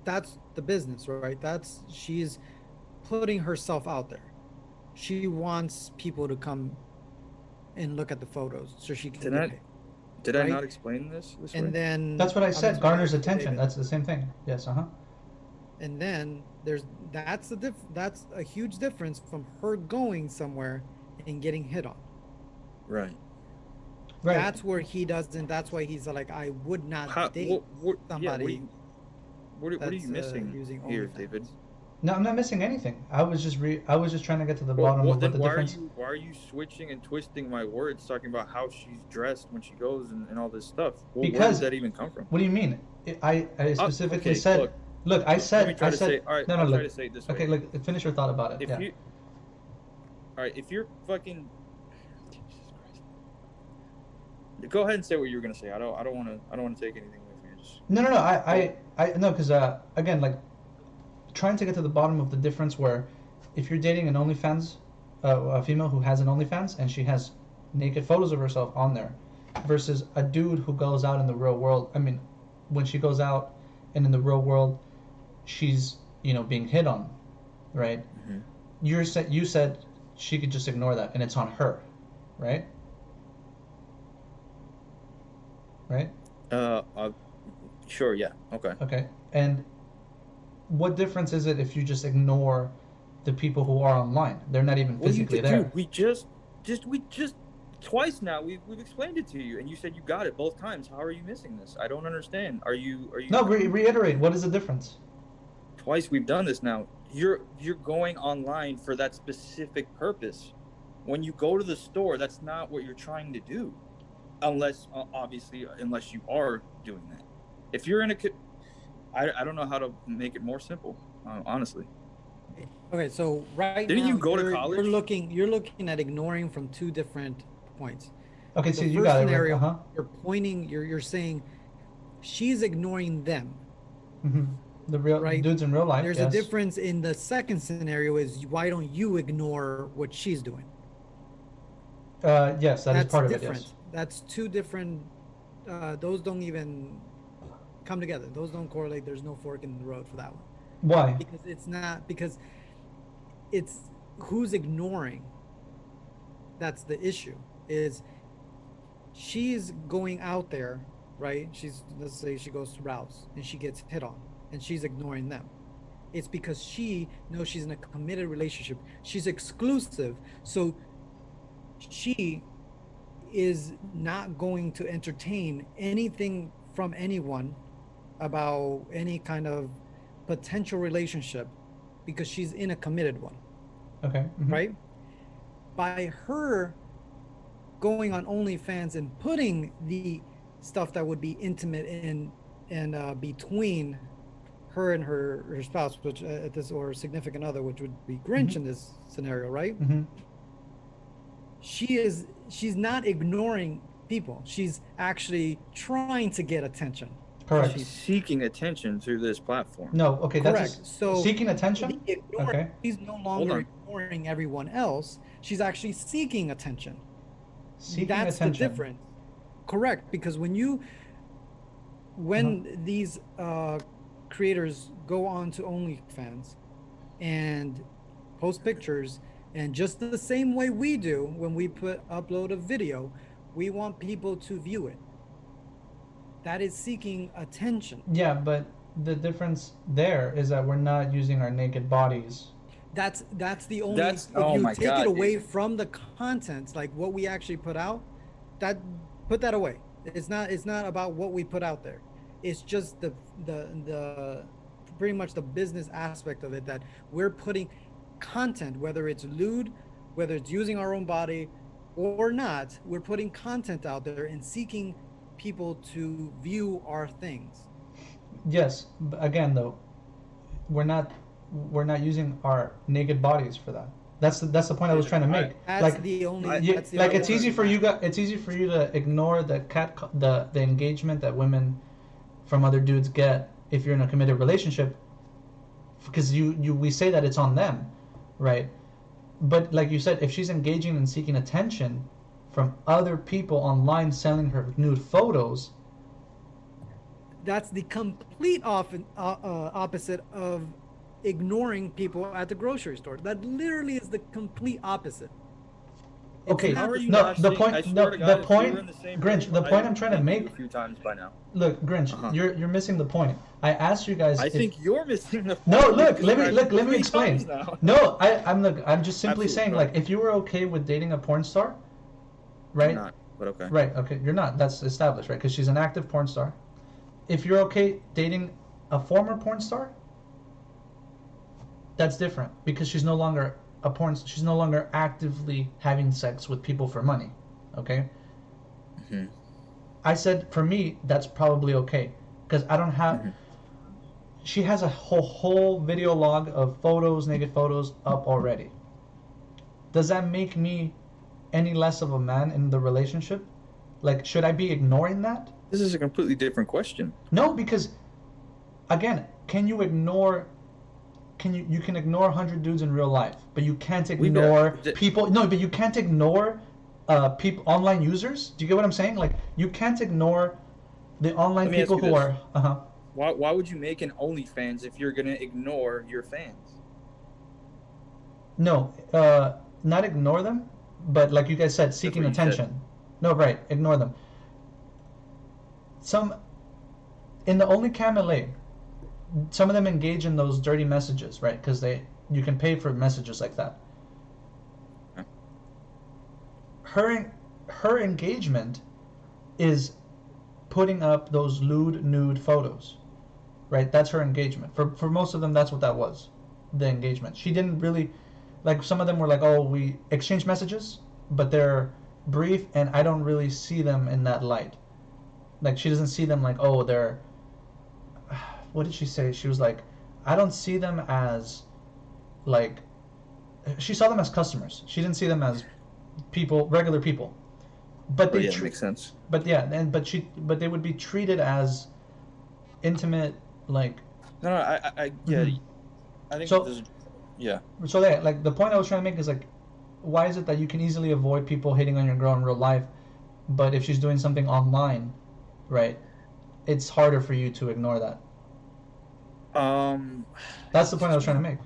That's the business, right? She's putting herself out there. She wants people to come and look at the photos so she can Did get I paid. did I Right? not explain this way? And then That's what I I'm said. explaining Garners it to attention. David. That's the same thing. Yes. And then that's a huge difference from her going somewhere and getting hit on. Right. Right. That's where he doesn't. That's why he's like, I would not date somebody. What are you missing using here, OnlyFans. David? No, I'm not missing anything. I was just trying to get to the bottom of what Then the difference. why are you switching and twisting my words, talking about how she's dressed when she goes and all this stuff? Where does that even come from? What do you mean? I specifically okay, said. Look, I said. Let me try to say. All right, no, I'll try look. to say it this way. Okay, look. Finish your thought about it. All right, if you're fucking. Jesus Christ. Go ahead and say what you were gonna say. I don't want to take anything away from you. Just... No. I no, because again, like, trying to get to the bottom of the difference where, if you're dating an OnlyFans, a female who has an OnlyFans and she has naked photos of herself on there, versus a dude who goes out in the real world. I mean, when she goes out and in the real world, she's being hit on, right? Mm-hmm. You said she could just ignore that and it's on her, right? Right? Sure, yeah. Okay. And what difference is it if you just ignore the people who are online? They're not even physically there. Dude, we just twice now we've explained it to you and you said you got it both times. How are you missing this? I don't understand. Are you No, reiterate. What is the difference? Twice we've done this now. You're going online for that specific purpose. When you go to the store, that's not what you're trying to do. Unless you are doing that. If you're in I don't know how to make it more simple, honestly. Okay, so Didn't now you go to college? You're looking at ignoring from two different points. Okay, so The you first got scenario, it. Right? you're saying she's ignoring them. Mm-hmm. The real dudes in real life. There's yes. a difference in the second scenario is why don't you ignore what she's doing? Yes, that's part different. of it. Yes. That's two different. Those don't even come together. Those don't correlate. There's no fork in the road for that one. Why? Because it's who's ignoring. That's the issue. Is she's going out there, right? Let's say she goes to Ralph's and she gets hit on, and she's ignoring them. It's because she knows she's in a committed relationship. She's exclusive, so she is not going to entertain anything from anyone about any kind of potential relationship because she's in a committed one. Okay. Mm-hmm. Right? By her going on OnlyFans and putting the stuff that would be intimate and between her and her spouse, which or significant other, which would be Grinch Mm-hmm. in this scenario, right? Mm-hmm. She's not ignoring people. She's actually trying to get attention. Correct. She's seeking attention through this platform. No, okay, Correct. that's So seeking attention. Okay. She's no longer ignoring everyone else. She's actually seeking attention. That's the difference. Correct, because when these creators go on to OnlyFans and post pictures, and just the same way we do when we upload a video, we want people to view it. That is seeking attention. Yeah, but the difference there is that we're not using our naked bodies. That's the only. If you take it away from the content, like what we actually put out, put that away. It's not about what we put out there. It's just the pretty much the business aspect of it, that we're putting content, whether it's lewd, whether it's using our own body or not, we're putting content out there and seeking people to view our things. Yes, but again though, we're not using our naked bodies for that. That's the point I was trying to make. It's easy for you to ignore the engagement that women from other dudes get if you're in a committed relationship, because we say that it's on them, right? But like you said, if she's engaging and seeking attention from other people online selling her nude photos, That's the complete opposite of ignoring people at the grocery store. That literally is the complete opposite. It's okay, How not are the you no, not the seeing? point, I swear no, to the God, if we point, were in the same Grinch, room, the I point would I'm trying to thank you make, a few times by now. look, Grinch, Uh-huh. you're missing the point. I asked you guys I if, think you're missing the no, point. look, You've said let me three times explain. now. No, I'm just simply Absolutely, saying, go like, ahead. if you were okay with dating a porn star, I'm right? not, but okay. Right, okay, you're not. That's established, right? Because she's an active porn star. If you're okay dating a former porn star, that's different because she's no longer actively having sex with people for money. Okay? hmm I said for me that's probably okay because I don't have hmm she has a whole video log of photos, naked photos up already. Does that make me any less of a man in the relationship? Like should I be ignoring that? This is a completely different question. No, because again, you can ignore 100 dudes in real life, but you can't We've got. ignore people. No, but you can't ignore people, online users. Do you get what I'm saying? Like you can't ignore the online Let me ask people you who this: are Why would you make an OnlyFans if you're gonna ignore your fans? no, not ignore them, but like you guys said, That's seeking what you said. attention. No, right, ignore them. Some in the only cam LA, some of them engage in those dirty messages, right? Because you can pay for messages like that. Huh? Her engagement is putting up those lewd nude photos, right? That's her engagement. For most of them, that's what that was, the engagement. She didn't really, like some of them were like, oh, we exchange messages, but they're brief, and I don't really see them in that light. Like she doesn't see them like, oh, they're. What did she say? She was like, I don't see them as, like, she saw them as customers. She didn't see them as people, regular people. But Oh they yeah, that makes sense. but yeah, but they would be treated as intimate, like. No, yeah. Mhm. I think So this. Yeah. so yeah, like the point I was trying to make is like, why is it that you can easily avoid people hitting on your girl in real life, but if she's doing something online, right, it's harder for you to ignore that. Um. That's the point I was trying to make.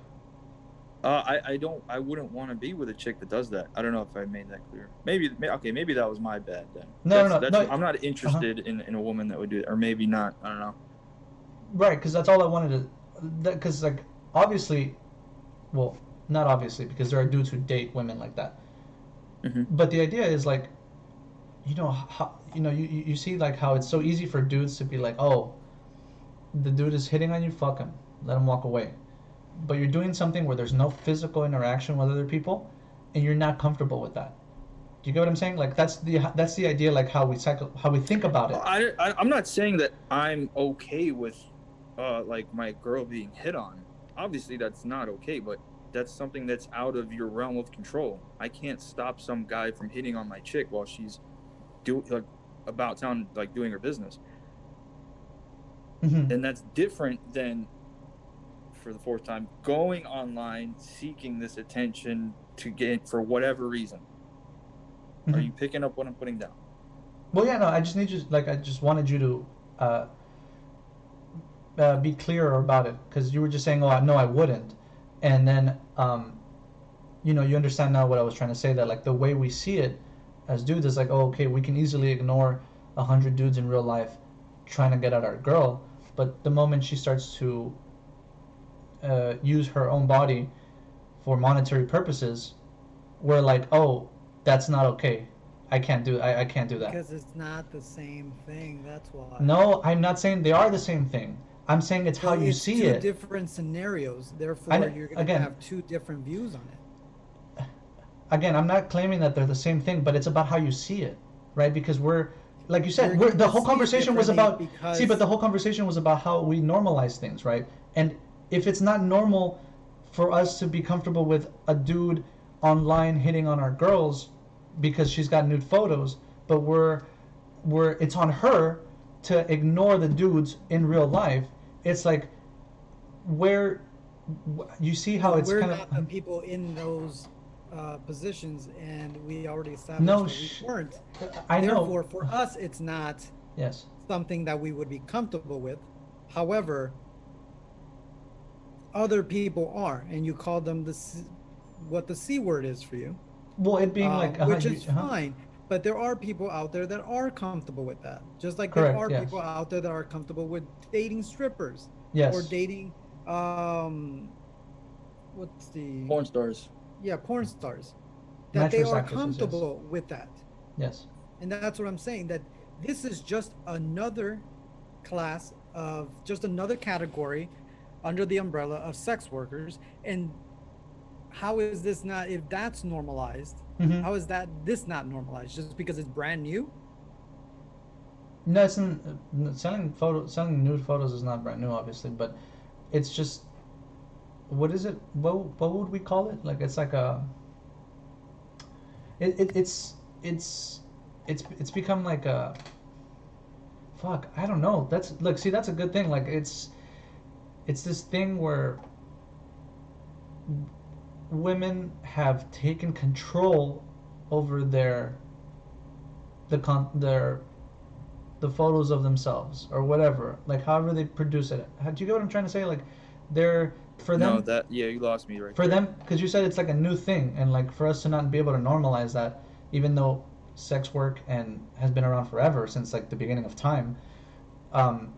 I wouldn't want to be with a chick that does that. I don't know if I made that clear. Okay, maybe that was my bad then. No. I'm not interested in a woman that would do it, or maybe not. I don't know. Right, because that's all I wanted to. Because like obviously, well, not obviously, because there are dudes who date women like that. hmm But the idea is like, you see like how it's so easy for dudes to be like, oh, the dude is hitting on you, fuck him, let him walk away. But you're doing something where there's no physical interaction with other people, and you're not comfortable with that. Do you get what I'm saying? Like that's the idea, like how we think about it. I'm not saying that I'm okay with, like my girl being hit on. Obviously, that's not okay, but that's something that's out of your realm of control. I can't stop some guy from hitting on my chick while she's about town, like doing her business. Mm-hmm. And that's different than, for the fourth time, going online seeking this attention to get for whatever reason. Mm-hmm. Are you picking up what I'm putting down? Well, yeah, no, I just need you, like, I just wanted you to be clearer about it, because you were just saying, oh, no, I wouldn't. And then, you understand now what I was trying to say, that, like, the way we see it as dudes is like, oh, okay, we can easily ignore 100 dudes in real life trying to get at our girl, but the moment she starts to use her own body for monetary purposes, we're like, oh, that's not okay. I can't do that. Because it's not the same thing. That's why. No, I'm not saying they are the same thing. I'm saying it's how you see it. It's two different scenarios. Therefore, you're going to have two different views on it. Again, I'm not claiming that they're the same thing, but it's about how you see it, right? Because we're, like you said, the whole conversation was about. See, but the whole conversation was about how we normalize things, right? And if it's not normal for us to be comfortable with a dude online hitting on our girls because she's got nude photos, but it's on her to ignore the dudes in real life. It's like where you see how it's we're kind not of the people in those positions, and we already established No, that we weren't. I know. Therefore, for us, it's not Yes. something that we would be comfortable with. However, other people are, and you call them what the C word is for you, Well, it being like which is fine. But there are people out there that are comfortable with that. Just like there Correct, are yes. people out there that are comfortable with dating strippers Yes. or dating, what's the Porn stars. yeah, porn stars. That Mattress they are actresses, yes. comfortable with that. Yes. And that's what I'm saying, that this is just another class of, just another category under the umbrella of sex workers. And how is this not, if that's normalized, Mhm. how is this not normalized? Just because it's brand new? No, selling nude photos is not brand new, obviously, but it's just, what is it? What would we call it? Like, it's like a. It's become like a. Fuck, I don't know. See, that's a good thing. Like, it's this thing where women have taken control over the photos of themselves or whatever, like however they produce it. Do you get what I'm trying to say? Like, they're for them. No, that yeah, you lost me right For there. them, because you said it's like a new thing, and like for us to not be able to normalize that, even though sex work and has been around forever since like the beginning of time, um,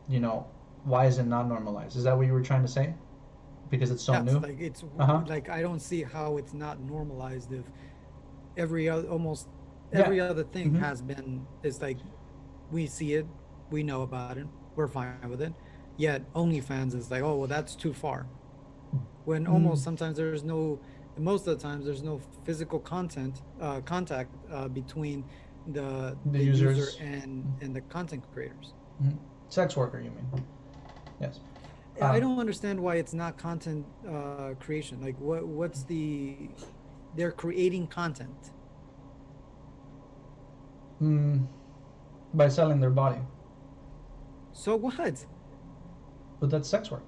you know, why is it not normalized? Is that what you were trying to say? Because it's so Yes, new. like it's Uh-huh. like I don't see how it's not normalized if every other, almost Yeah. every other thing Mhm. has been, it's like we see it, we know about it, we're fine with it. Yet OnlyFans is like, oh well, that's too far. When Mm. almost sometimes there's no, most of the times there's no physical contact between The the user users. and the content creators. Mhm. Sex worker, you mean? Yes. I Um, don't understand why it's not content creation. Like what's the, they're creating content. mm, by selling their body, So what? but that's sex work.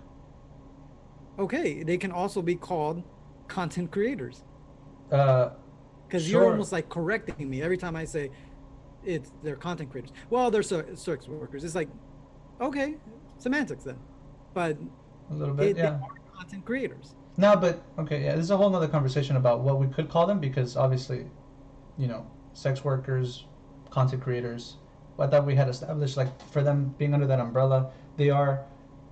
Okay, they can also be called content creators, Uh, because you're sure, almost like correcting me every time I say it's, they're content creators. Well, they're sex workers. It's like, okay, semantics then, but a little bit, they yeah. are content creators. No, but okay, yeah. This is a whole nother conversation about what we could call them because obviously, you know, sex workers, content creators. I thought we had established like for them being under that umbrella, they are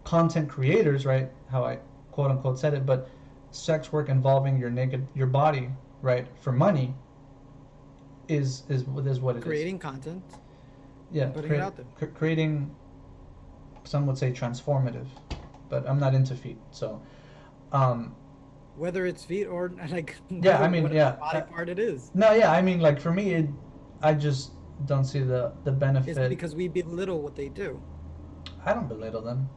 content creators, right? How I quote unquote said it, but sex work involving your body, right, for money is what it is. Creating content Yeah, and putting it out there. creating. Some would say transformative, but I'm not into feet, so. Um, Whether it's feet or like yeah, I mean, whatever yeah. body part it is. No, yeah, I mean, like for me, I just don't see the It's benefit. because we belittle what they do. I don't belittle them.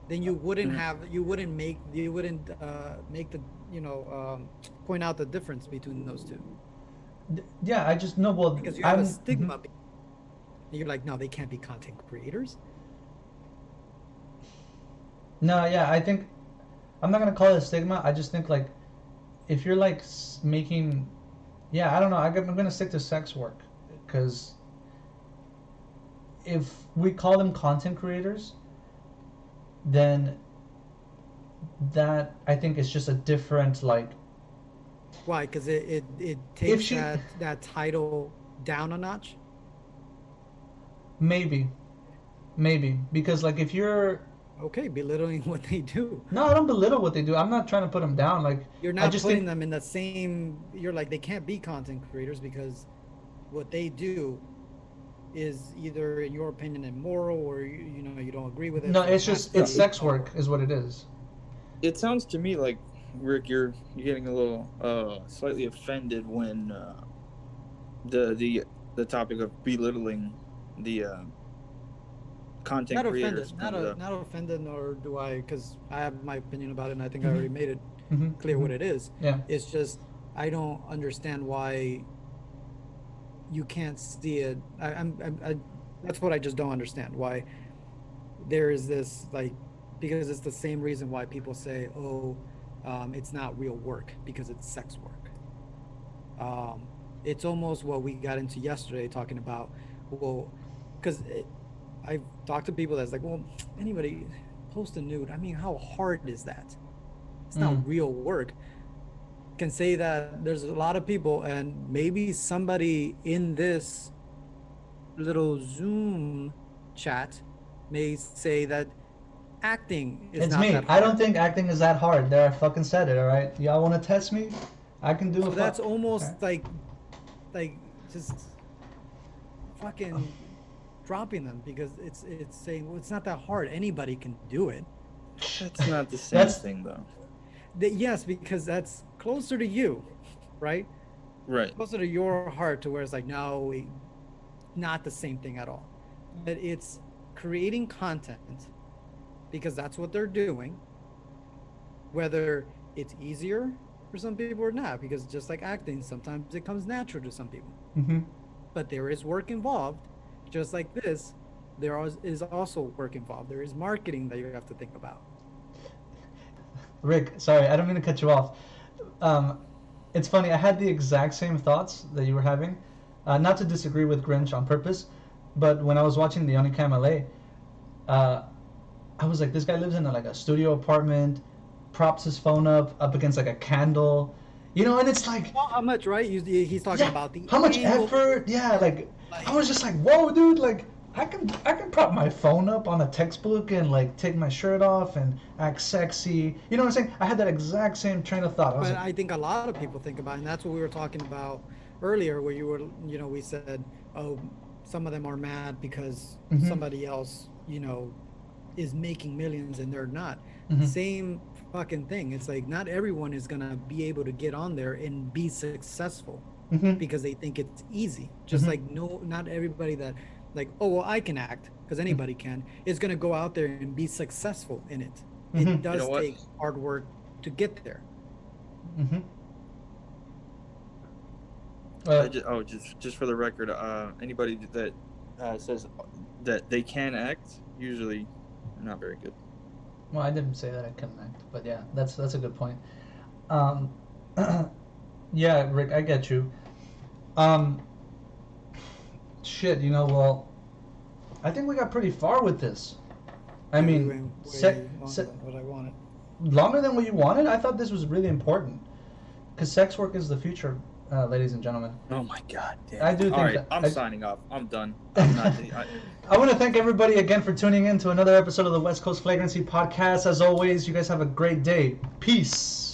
Then you wouldn't Mm. have, you wouldn't make the, point out the difference between those two, Yeah, I just no. Well, because you have a I'm. stigma. You're like, no, they can't be content creators. No, yeah, I think I'm not gonna call it a stigma. I just think like if you're like making, yeah, I don't know. I'm gonna stick to sex work because if we call them content creators, then that I think is just a different like Why? Because it if takes she that title down a notch. maybe because like if you're Okay, belittling what they do. no, I don't belittle what they do. I'm not trying to put them down. Like You're I not just putting think them in the same. You're like, they can't be content creators because what they do is either, in your opinion, immoral, or you don't agree with it. no, So it it's has just to it's be sex work is what it is. It sounds to me like Rick, you're getting a little slightly offended when the topic of belittling the content not creators offended, comes up. not offended, nor do I, because I have my opinion about it, and I think I Mm-hmm. already made it Mm-hmm. clear Mm-hmm. what it is. Yeah. It's just I don't understand why you can't see it. That's what I just don't understand. Why there is this, like, because it's the same reason why people say, oh, it's not real work because it's sex work. It's almost what we got into yesterday talking about, well, because I've talked to people that's like, well, anybody post a nude. I mean, how hard is that? It's not real work. Can say that there's a lot of people, and maybe somebody in this little Zoom chat may say that acting is It's not me. that I hard. don't think acting is that hard. There, I fucking said it. All right, y'all want to test me? I can do So it. that's almost like just fucking dropping them, because it's saying, well, it's not that hard. Anybody can do it. That's not the same That's- thing, though. Yes, because that's closer to you, right? Right. Closer to your heart, to where it's like, no, not the same thing at all. But it's creating content, because that's what they're doing. Whether it's easier for some people or not, because just like acting, sometimes it comes natural to some people. But there is work involved. Just like this, there is also work involved. There is marketing that you have to think about. Rick, sorry, I don't mean to cut you off. It's funny. I had the exact same thoughts that you were having. Not to disagree with Grinch on purpose, but when I was watching the OnlyCam LA, I was like, this guy lives in a studio apartment, props his phone up against like a candle, and it's like, Well, how much, right? He's talking yeah, about the how much angle. effort. Yeah, like I was just like, whoa, dude, like I can prop my phone up on a textbook and like take my shirt off and act sexy. You know what I'm saying? I had that exact same train of thought. I was But like, I think a lot of people think about it, and that's what we were talking about earlier, where we said, oh, some of them are mad because somebody else, is making millions and they're not. Same fucking thing. It's like, not everyone is gonna be able to get on there and be successful because they think it's easy. Just like, no, not everybody that like, oh, well, I can act, because anybody can, is gonna go out there and be successful in it. It does take hard work to get there. Just for the record, anybody that says that they can act, usually not very good. well, I didn't say that I couldn't act, but yeah, that's a good point. Yeah, Rick, I get you. Shit, well, I think we got pretty far with this. I mean, Way longer than what I wanted. longer than what you wanted? I thought this was really important. Because sex work is the future, ladies and gentlemen. Oh my god, damn. I do think All right, that- I'm I- signing off. I'm done. I'm not. I want to thank everybody again for tuning in to another episode of the West Coast Flagrancy Podcast. As always, you guys have a great day. Peace.